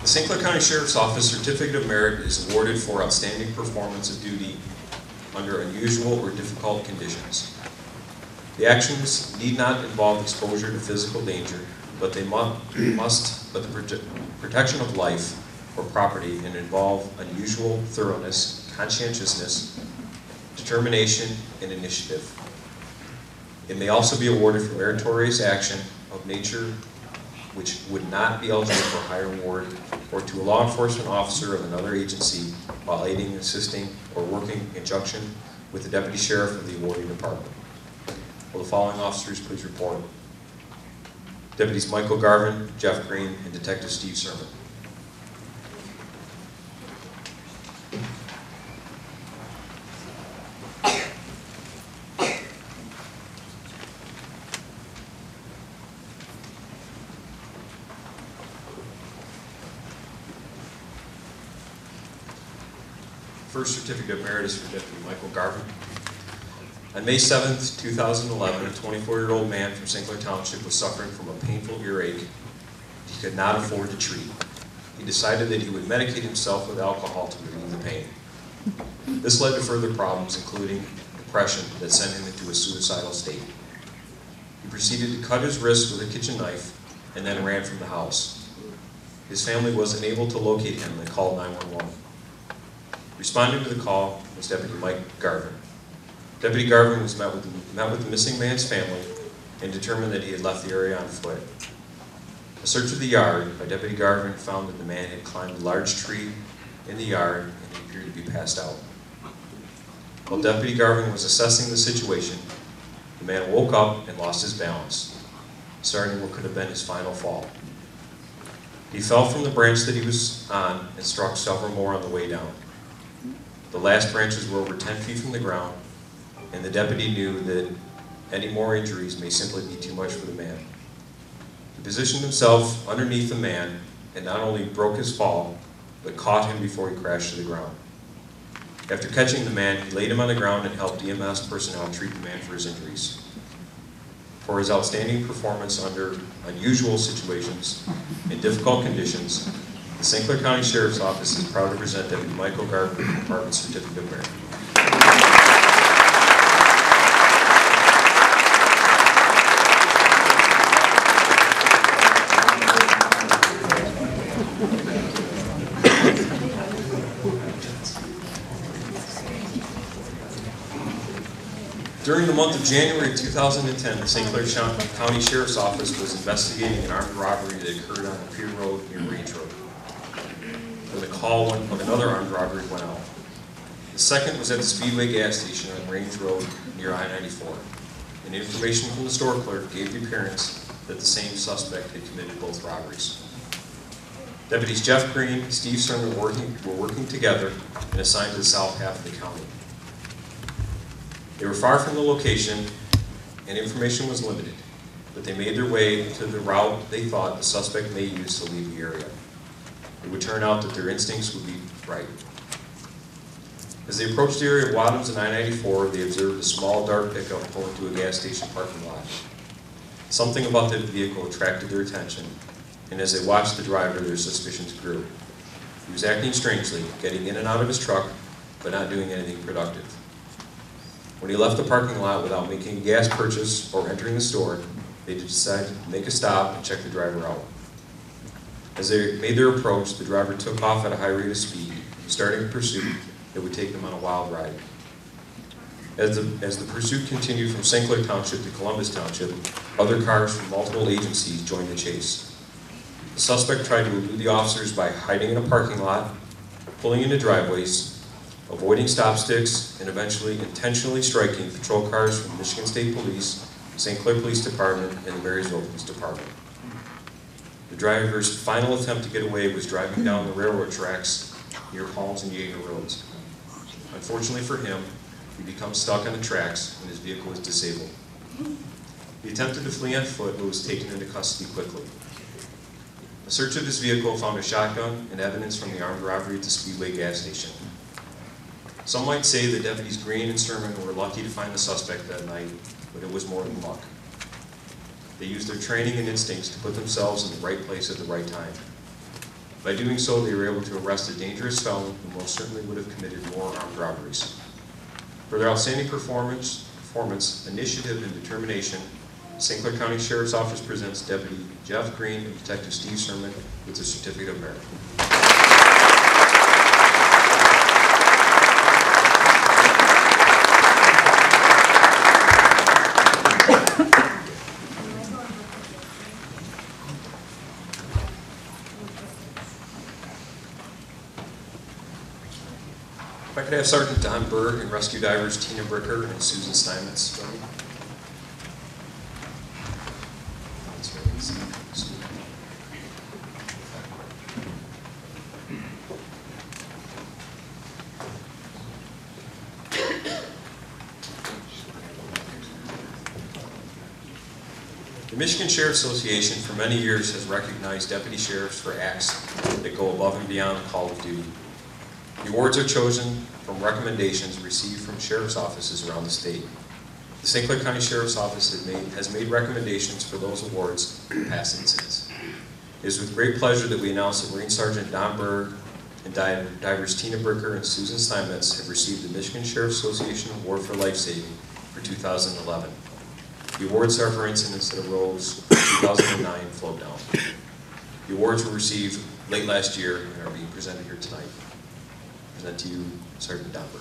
The St. Clair County Sheriff's Office Certificate of Merit is awarded for outstanding performance of duty under unusual or difficult conditions. The actions need not involve exposure to physical danger, but they the protection of life or property and involve unusual thoroughness, conscientiousness, determination, and initiative. It may also be awarded for meritorious action of nature which would not be eligible for a higher award, or to a law enforcement officer of another agency while aiding, assisting, or working in conjunction with the Deputy Sheriff of the awarding department. Will the following officers please report? Deputies Michael Garvin, Jeff Green, and Detective Steve Sermon. First certificate of merit is for Deputy Michael Garvin. On May 7th, 2011, a 24-year-old man from St. Clair Township was suffering from a painful earache he could not afford to treat. He decided that he would medicate himself with alcohol to relieve the pain. This led to further problems, including depression that sent him into a suicidal state. He proceeded to cut his wrist with a kitchen knife and then ran from the house. His family was unable to locate him and called 911. Responding to the call was Deputy Mike Garvin. Deputy Garvin was met with the missing man's family and determined that he had left the area on foot. A search of the yard by Deputy Garvin found that the man had climbed a large tree in the yard and he appeared to be passed out. While Deputy Garvin was assessing the situation, the man woke up and lost his balance, starting what could have been his final fall. He fell from the branch that he was on and struck several more on the way down. The last branches were over 10 feet from the ground, and the deputy knew that any more injuries may simply be too much for the man. He positioned himself underneath the man and not only broke his fall, but caught him before he crashed to the ground. After catching the man, he laid him on the ground and helped EMS personnel treat the man for his injuries. For his outstanding performance under unusual situations and difficult conditions, the St. Clair County Sheriff's Office is proud to present Deputy Michael Garvin with the Department's Certificate of Merit. During the month of January 2010, the St. Clair County Sheriff's Office was investigating an armed robbery that occurred on Pier Road near Range Road, when the call of another armed robbery went out. The second was at the Speedway gas station on Range Road near I-94, and information from the store clerk gave the appearance that the same suspect had committed both robberies. Deputies Jeff Green and Steve Sermon were working together and assigned to the south half of the county. They were far from the location and information was limited, but they made their way to the route they thought the suspect may use to leave the area. It would turn out that their instincts would be right. As they approached the area of Wadhams and I-94, they observed a small dark pickup pull into a gas station parking lot. Something about the vehicle attracted their attention, and as they watched the driver, their suspicions grew. He was acting strangely, getting in and out of his truck, but not doing anything productive. When he left the parking lot without making a gas purchase or entering the store, they decided to make a stop and check the driver out. As they made their approach, the driver took off at a high rate of speed, starting a pursuit that would take them on a wild ride. As the pursuit continued from St. Clair Township to Columbus Township, other cars from multiple agencies joined the chase. The suspect tried to elude the officers by hiding in a parking lot, pulling into driveways, avoiding stop sticks, and eventually intentionally striking patrol cars from Michigan State Police, St. Clair Police Department, and the Marysville Police Department. The driver's final attempt to get away was driving down the railroad tracks near Palms and Yeager Roads. Unfortunately for him, he becomes stuck on the tracks and his vehicle is disabled. He attempted to flee on foot but was taken into custody quickly. A search of his vehicle found a shotgun and evidence from the armed robbery at the Speedway gas station. Some might say that Deputies Green and Sermon were lucky to find the suspect that night, but it was more than luck. They used their training and instincts to put themselves in the right place at the right time. By doing so, they were able to arrest a dangerous felon who most certainly would have committed more armed robberies. For their outstanding performance, initiative, and determination, St. Clair County Sheriff's Office presents Deputy Jeff Green and Detective Steve Sermon with the Certificate of Merit. If I could have Sergeant Don Berg and Rescue Divers Tina Bricker and Susan Steinmetz join me. The Michigan Sheriff's Association for many years has recognized deputy sheriffs for acts that go above and beyond the call of duty. The awards are chosen from recommendations received from sheriff's offices around the state. The St. Clair County Sheriff's Office has made recommendations for those awards in past incidents. It is with great pleasure that we announce that Marine Sergeant Don Berg and divers Tina Bricker and Susan Steinmetz have received the Michigan Sheriff's Association Award for Lifesaving for 2011. The awards are for incidents that arose in 2009 and flowed down. The awards were received late last year and are being presented here tonight. I present to you Sergeant Don Berg.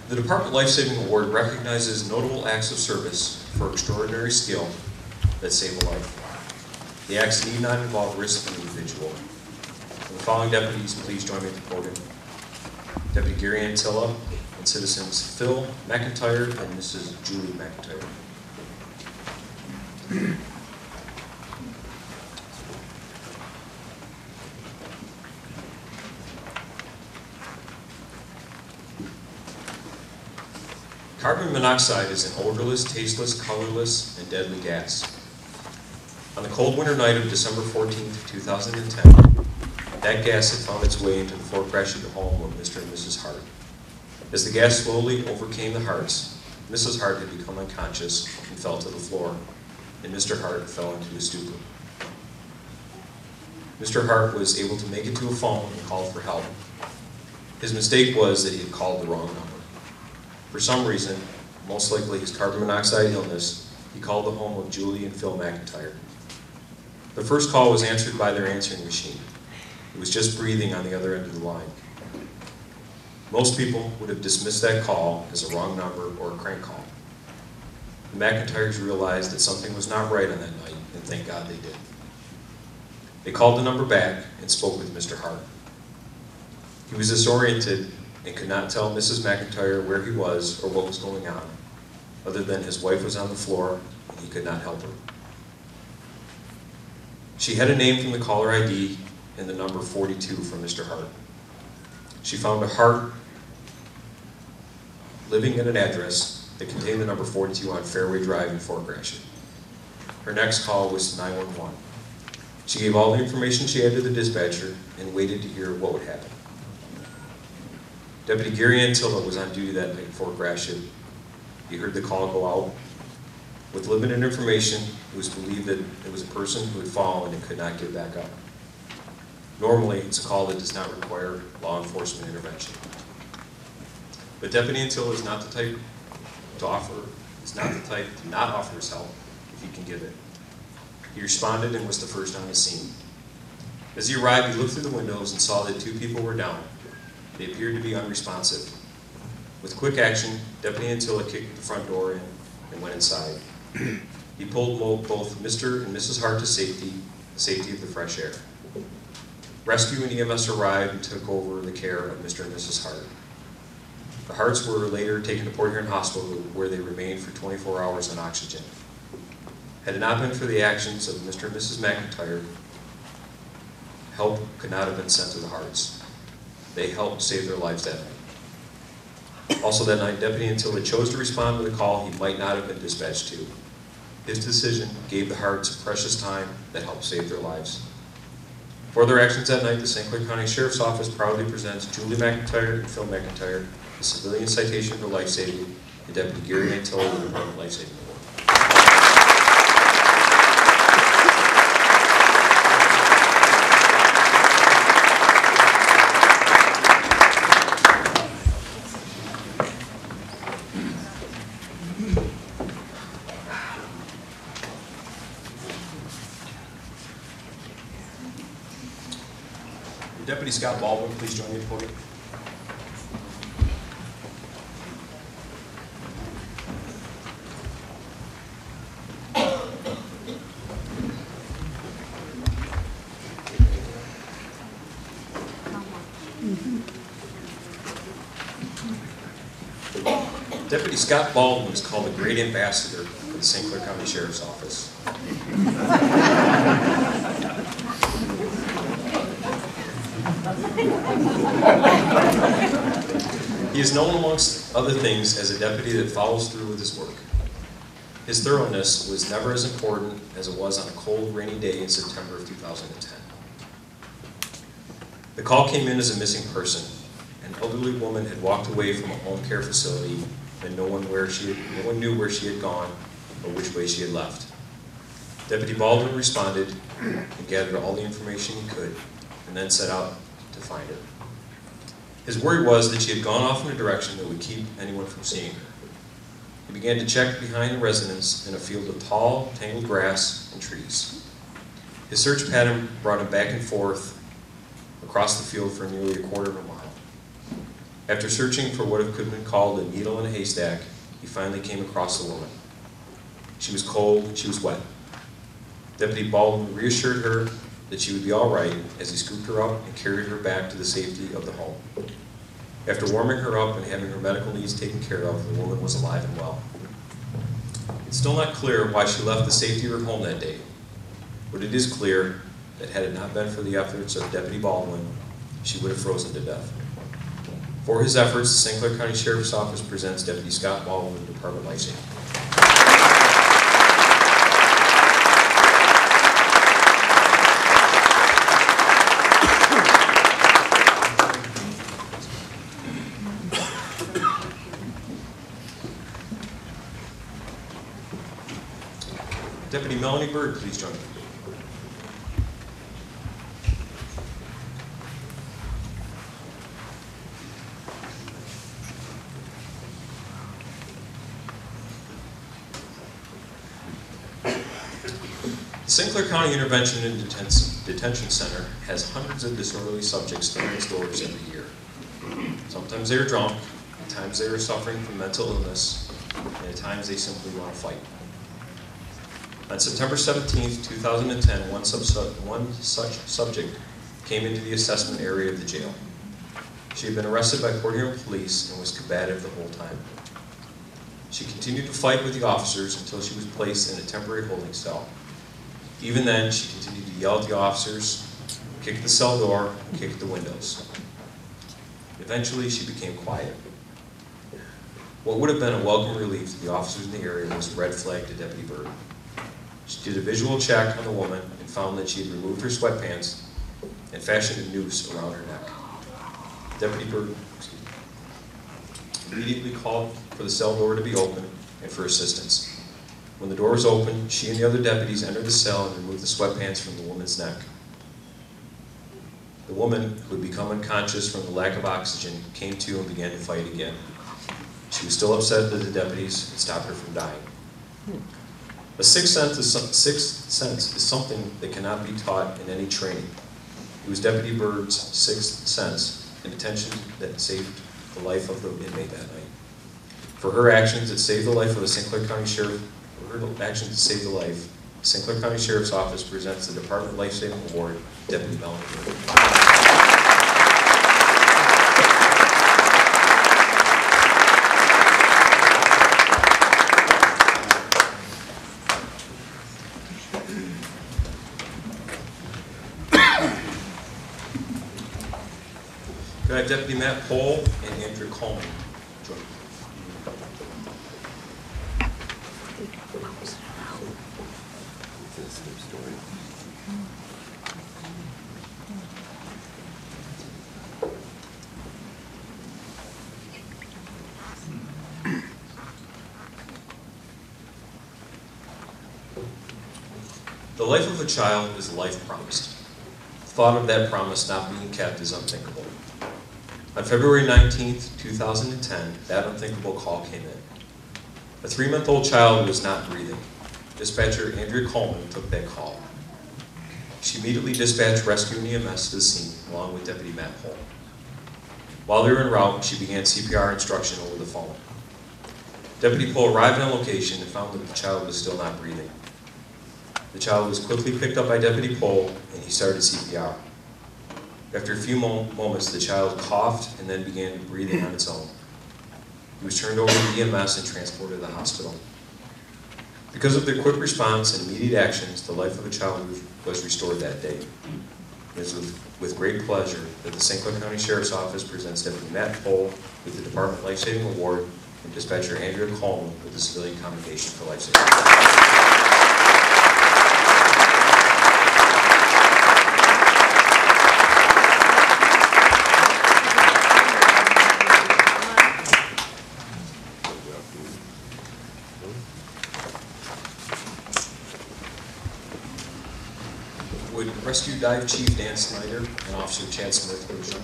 The Department Lifesaving Award recognizes notable acts of service for extraordinary skill that save a life. The acts need not involve risk to the individual. And the following deputies, please join me at the podium. Deputy Gary Antilla and citizens Phil McIntyre and Mrs. Julie McIntyre. Carbon monoxide is an odorless, tasteless, colorless, and deadly gas. On the cold winter night of December 14th, 2010, that gas had found its way into the Fort Gratiot home of Mr. and Mrs. Hart. As the gas slowly overcame the Harts, Mrs. Hart had become unconscious and fell to the floor, and Mr. Hart fell into a stupor. Mr. Hart was able to make it to a phone and called for help. His mistake was that he had called the wrong number. For some reason, most likely his carbon monoxide illness, he called the home of Julie and Phil McIntyre. The first call was answered by their answering machine. It was just breathing on the other end of the line. Most people would have dismissed that call as a wrong number or a crank call. The McIntyres realized that something was not right on that night, and thank God they did. They called the number back and spoke with Mr. Hart. He was disoriented and could not tell Mrs. McIntyre where he was or what was going on, other than his wife was on the floor and he could not help her. She had a name from the caller ID and the number 42 from Mr. Hart. She found a Hart living at an address that contained the number 42 on Fairway Drive in Fort Gratiot. Her next call was to 911. She gave all the information she had to the dispatcher and waited to hear what would happen. Deputy Gary Antilla was on duty that night in Fort Gratiot. He heard the call go out. With limited information, it was believed that it was a person who had fallen and could not get back up. Normally, it's a call that does not require law enforcement intervention. But Deputy Antilla is not the type to not offer his help if he can give it. He responded and was the first on the scene. As he arrived, he looked through the windows and saw that 2 people were down. They appeared to be unresponsive. With quick action, Deputy Antilla kicked the front door in and went inside. He pulled both Mr. and Mrs. Hart to safety, the safety of the fresh air. Rescue and EMS arrived and took over the care of Mr. and Mrs. Hart. The Harts were later taken to Port Huron Hospital, where they remained for 24 hours on oxygen. Had it not been for the actions of Mr. and Mrs. McIntyre, help could not have been sent to the Harts. They helped save their lives that night. Also that night, Deputy Antilla chose to respond to the call he might not have been dispatched to. His decision gave the Harts precious time that helped save their lives. For their actions that night, the St. Clair County Sheriff's Office proudly presents Julie McIntyre and Phil McIntyre, the Civilian Citation for Life Saving, and Deputy Gary Antilla with the Department Life Saving Award. Deputy Scott Baldwin, please join me at the podium. Deputy Scott Baldwin is called the Great Ambassador for the St. Clair County Sheriff's Office. He is known, amongst other things, as a deputy that follows through with his work. His thoroughness was never as important as it was on a cold, rainy day in September of 2010. The call came in as a missing person. An elderly woman had walked away from a home care facility, and no one knew where she had gone or which way she had left. Deputy Baldwin responded and gathered all the information he could, and then set out to find her. His worry was that she had gone off in a direction that would keep anyone from seeing her. He began to check behind the residence in a field of tall, tangled grass and trees. His search pattern brought him back and forth across the field for nearly a quarter of a mile. After searching for what could have been called a needle in a haystack, he finally came across the woman. She was cold and she was wet. Deputy Baldwin reassured her that she would be all right as he scooped her up and carried her back to the safety of the home. After warming her up and having her medical needs taken care of, the woman was alive and well. It's still not clear why she left the safety of her home that day, but it is clear that had it not been for the efforts of Deputy Baldwin, she would have frozen to death. For his efforts, the St. Clair County Sheriff's Office presents Deputy Scott Baldwin with the Department of Life Saving. Deputy Melanie Bird, please join me. The St. Clair County Intervention and Detention Center has hundreds of disorderly subjects through its doors every year. Sometimes they are drunk, at times they are suffering from mental illness, and at times they simply want to fight. On September 17th, 2010, one such subject came into the assessment area of the jail. She had been arrested by Port Huron police and was combative the whole time. She continued to fight with the officers until she was placed in a temporary holding cell. Even then, she continued to yell at the officers, kick the cell door, and kick the windows. Eventually, she became quiet. What would have been a welcome relief to the officers in the area was a red flag to Deputy Bird. She did a visual check on the woman and found that she had removed her sweatpants and fashioned a noose around her neck. Deputy Bird immediately called for the cell door to be open and for assistance. When the door was open, she and the other deputies entered the cell and removed the sweatpants from the woman's neck. The woman, who had become unconscious from the lack of oxygen, came to and began to fight again. She was still upset that the deputies had stopped her from dying. A sixth sense is something that cannot be taught in any training. It was Deputy Bird's sixth sense and attention that saved the life of the inmate that night. For her actions that saved the life of the St. Clair County Sheriff, for her actions that saved the life, the St. Clair County Sheriff's Office presents the Department Life Saving Award, Deputy Melanie Bird. Could I have Deputy Matt Pohl and Andrew Coleman join me? The life of a child is a life promised. The thought of that promise not being kept is unthinkable. On February 19th, 2010, that unthinkable call came in. A 3-month-old child was not breathing. Dispatcher Andrea Coleman took that call. She immediately dispatched rescue and EMS to the scene, along with Deputy Matt Pohl. While they were en route, she began CPR instruction over the phone. Deputy Pohl arrived on location and found that the child was still not breathing. The child was quickly picked up by Deputy Pohl, and he started CPR. After a few moments, the child coughed and then began breathing on its own. He was turned over to EMS and transported to the hospital. Because of their quick response and immediate actions, the life of a child was restored that day. It is with great pleasure that the St. Clair County Sheriff's Office presents Deputy Matt Pohl with the Department Life Saving Award and Dispatcher Andrea Coleman with the Civilian Commendation for Life Saving. Would Rescue Dive Chief Dan Snyder and Officer Chad Smith please join?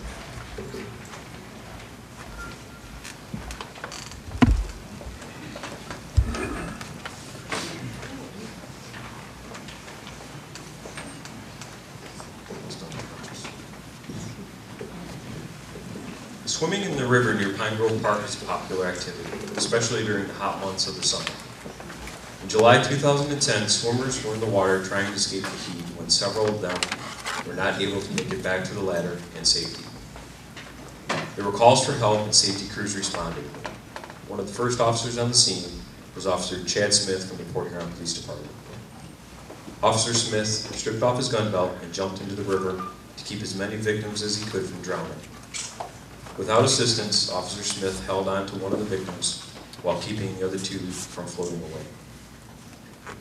Swimming in the river near Pine Grove Park is a popular activity, especially during the hot months of the summer. In July 2010, swimmers were in the water trying to escape the heat when several of them were not able to make it back to the ladder in safety. There were calls for help and safety crews responded. One of the first officers on the scene was Officer Chad Smith from the Port Huron Police Department. Officer Smith stripped off his gun belt and jumped into the river to keep as many victims as he could from drowning. Without assistance, Officer Smith held on to one of the victims while keeping the other two from floating away.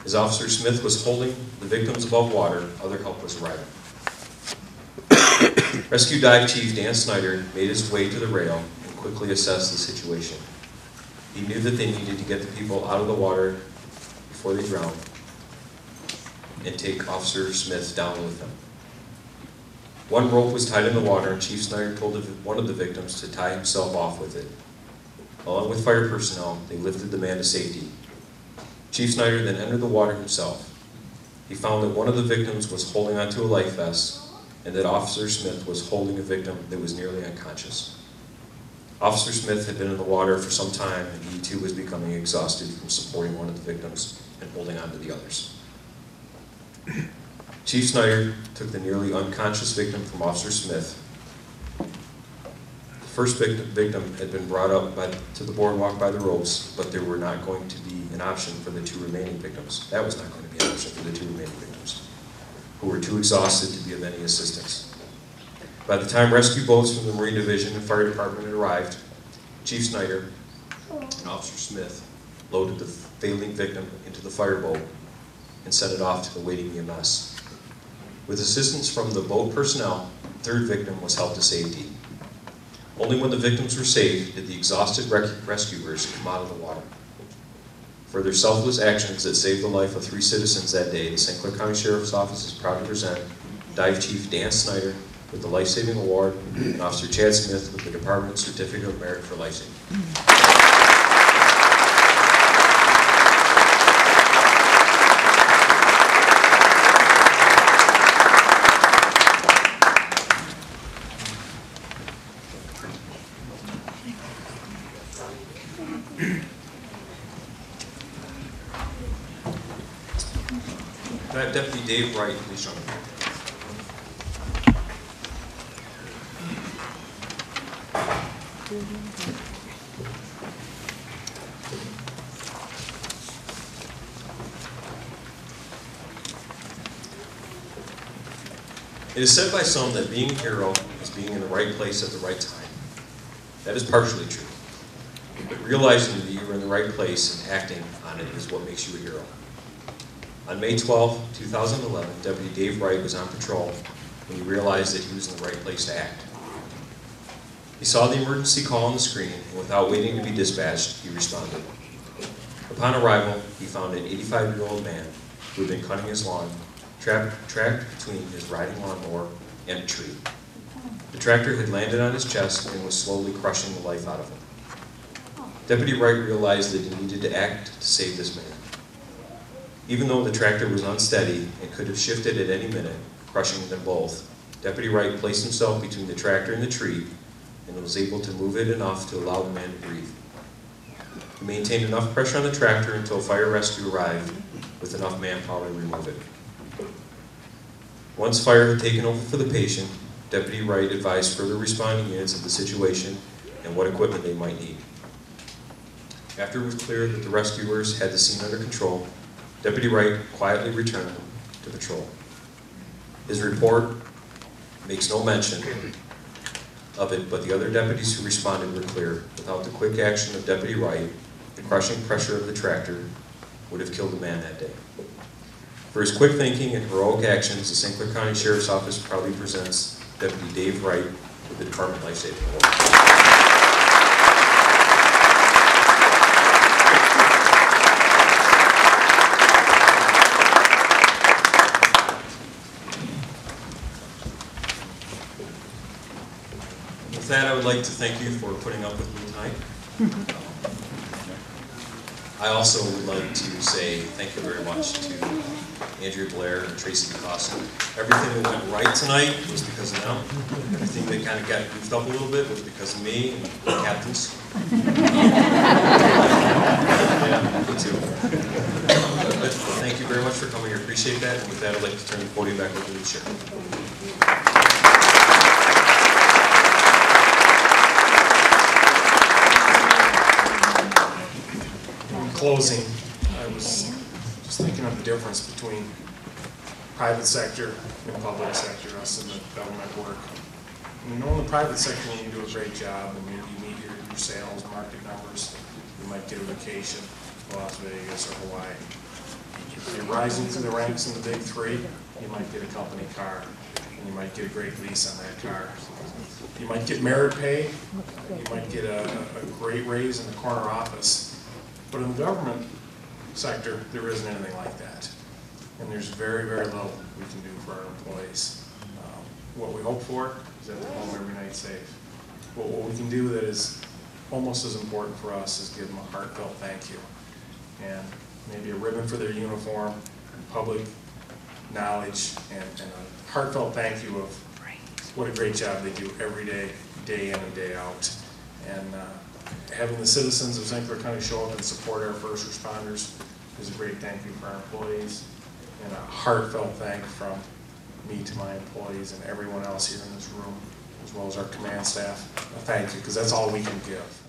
As Officer Smith was holding the victims above water, other help was arriving. Rescue Dive Chief Dan Snyder made his way to the rail and quickly assessed the situation. He knew that they needed to get the people out of the water before they drowned and take Officer Smith down with them. One rope was tied in the water, and Chief Snyder told one of the victims to tie himself off with it. Along with fire personnel, they lifted the man to safety. Chief Snyder then entered the water himself. He found that one of the victims was holding onto a life vest and that Officer Smith was holding a victim that was nearly unconscious. Officer Smith had been in the water for some time, and he too was becoming exhausted from supporting one of the victims and holding on to the others. Chief Snyder took the nearly unconscious victim from Officer Smith. The first victim had been brought up to the boardwalk by the ropes, but there were not going to be an option for the two remaining victims. That was not going to be an option for the two remaining victims, who were too exhausted to be of any assistance. By the time rescue boats from the Marine Division and Fire Department had arrived, Chief Snyder and Officer Smith loaded the failing victim into the fireboat and sent it off to the waiting EMS. With assistance from the boat personnel, the third victim was helped to safety. Only when the victims were saved did the exhausted rescuers come out of the water. For their selfless actions that saved the life of 3 citizens that day, the St. Clair County Sheriff's Office is proud to present Dive Chief Dan Snyder with the Life Saving Award and Officer Chad Smith with the Department Certificate of Merit for Life Saving. Can I have Deputy Dave Wright please join me? It is said by some that being a hero is being in the right place at the right time. That is partially true. But realizing that you are in the right place and acting on it is what makes you a hero. On May 12, 2011, Deputy Dave Wright was on patrol when he realized that he was in the right place to act. He saw the emergency call on the screen, and without waiting to be dispatched, he responded. Upon arrival, he found an 85-year-old man who had been cutting his lawn, trapped between his riding lawnmower and a tree. The tractor had landed on his chest and was slowly crushing the life out of him. Deputy Wright realized that he needed to act to save this man. Even though the tractor was unsteady and could have shifted at any minute, crushing them both, Deputy Wright placed himself between the tractor and the tree and was able to move it enough to allow the man to breathe. He maintained enough pressure on the tractor until fire rescue arrived with enough manpower to remove it. Once fire had taken over for the patient, Deputy Wright advised further responding units of the situation and what equipment they might need. After it was clear that the rescuers had the scene under control, Deputy Wright quietly returned to patrol. His report makes no mention of it, but the other deputies who responded were clear. Without the quick action of Deputy Wright, the crushing pressure of the tractor would have killed the man that day. For his quick thinking and heroic actions, the St. Clair County Sheriff's Office proudly presents Deputy Dave Wright with the Department Life Saving Award. With that, I would like to thank you for putting up with me tonight. I also would like to say thank you very much to Andrea Blair and Tracy DeCosta. Everything that went right tonight was because of them. Everything that kind of got goofed up a little bit was because of me and the captains. Yeah, me too. But thank you very much for coming. I appreciate that. And with that, I'd like to turn the podium back over to the chair. Closing, I was just thinking of the difference between private sector and public sector, us in the government work. You know, in the private sector, when you do a great job and you meet your sales, market numbers, you might get a vacation to Las Vegas or Hawaii. If you're rising through the ranks in the big three, you might get a company car, and you might get a great lease on that car. You might get merit pay, you might get a great raise in the corner office. But in the government sector, there isn't anything like that. And there's very, very little we can do for our employees. What we hope for is that they're home every night safe. But what we can do that is almost as important for us is give them a heartfelt thank you. And maybe a ribbon for their uniform, and public knowledge, and a heartfelt thank you of what a great job they do every day, day in and day out. And having the citizens of St. Clair County show up and support our first responders is a great thank you for our employees, and a heartfelt thank from me to my employees and everyone else here in this room, as well as our command staff. A thank you, because that's all we can give.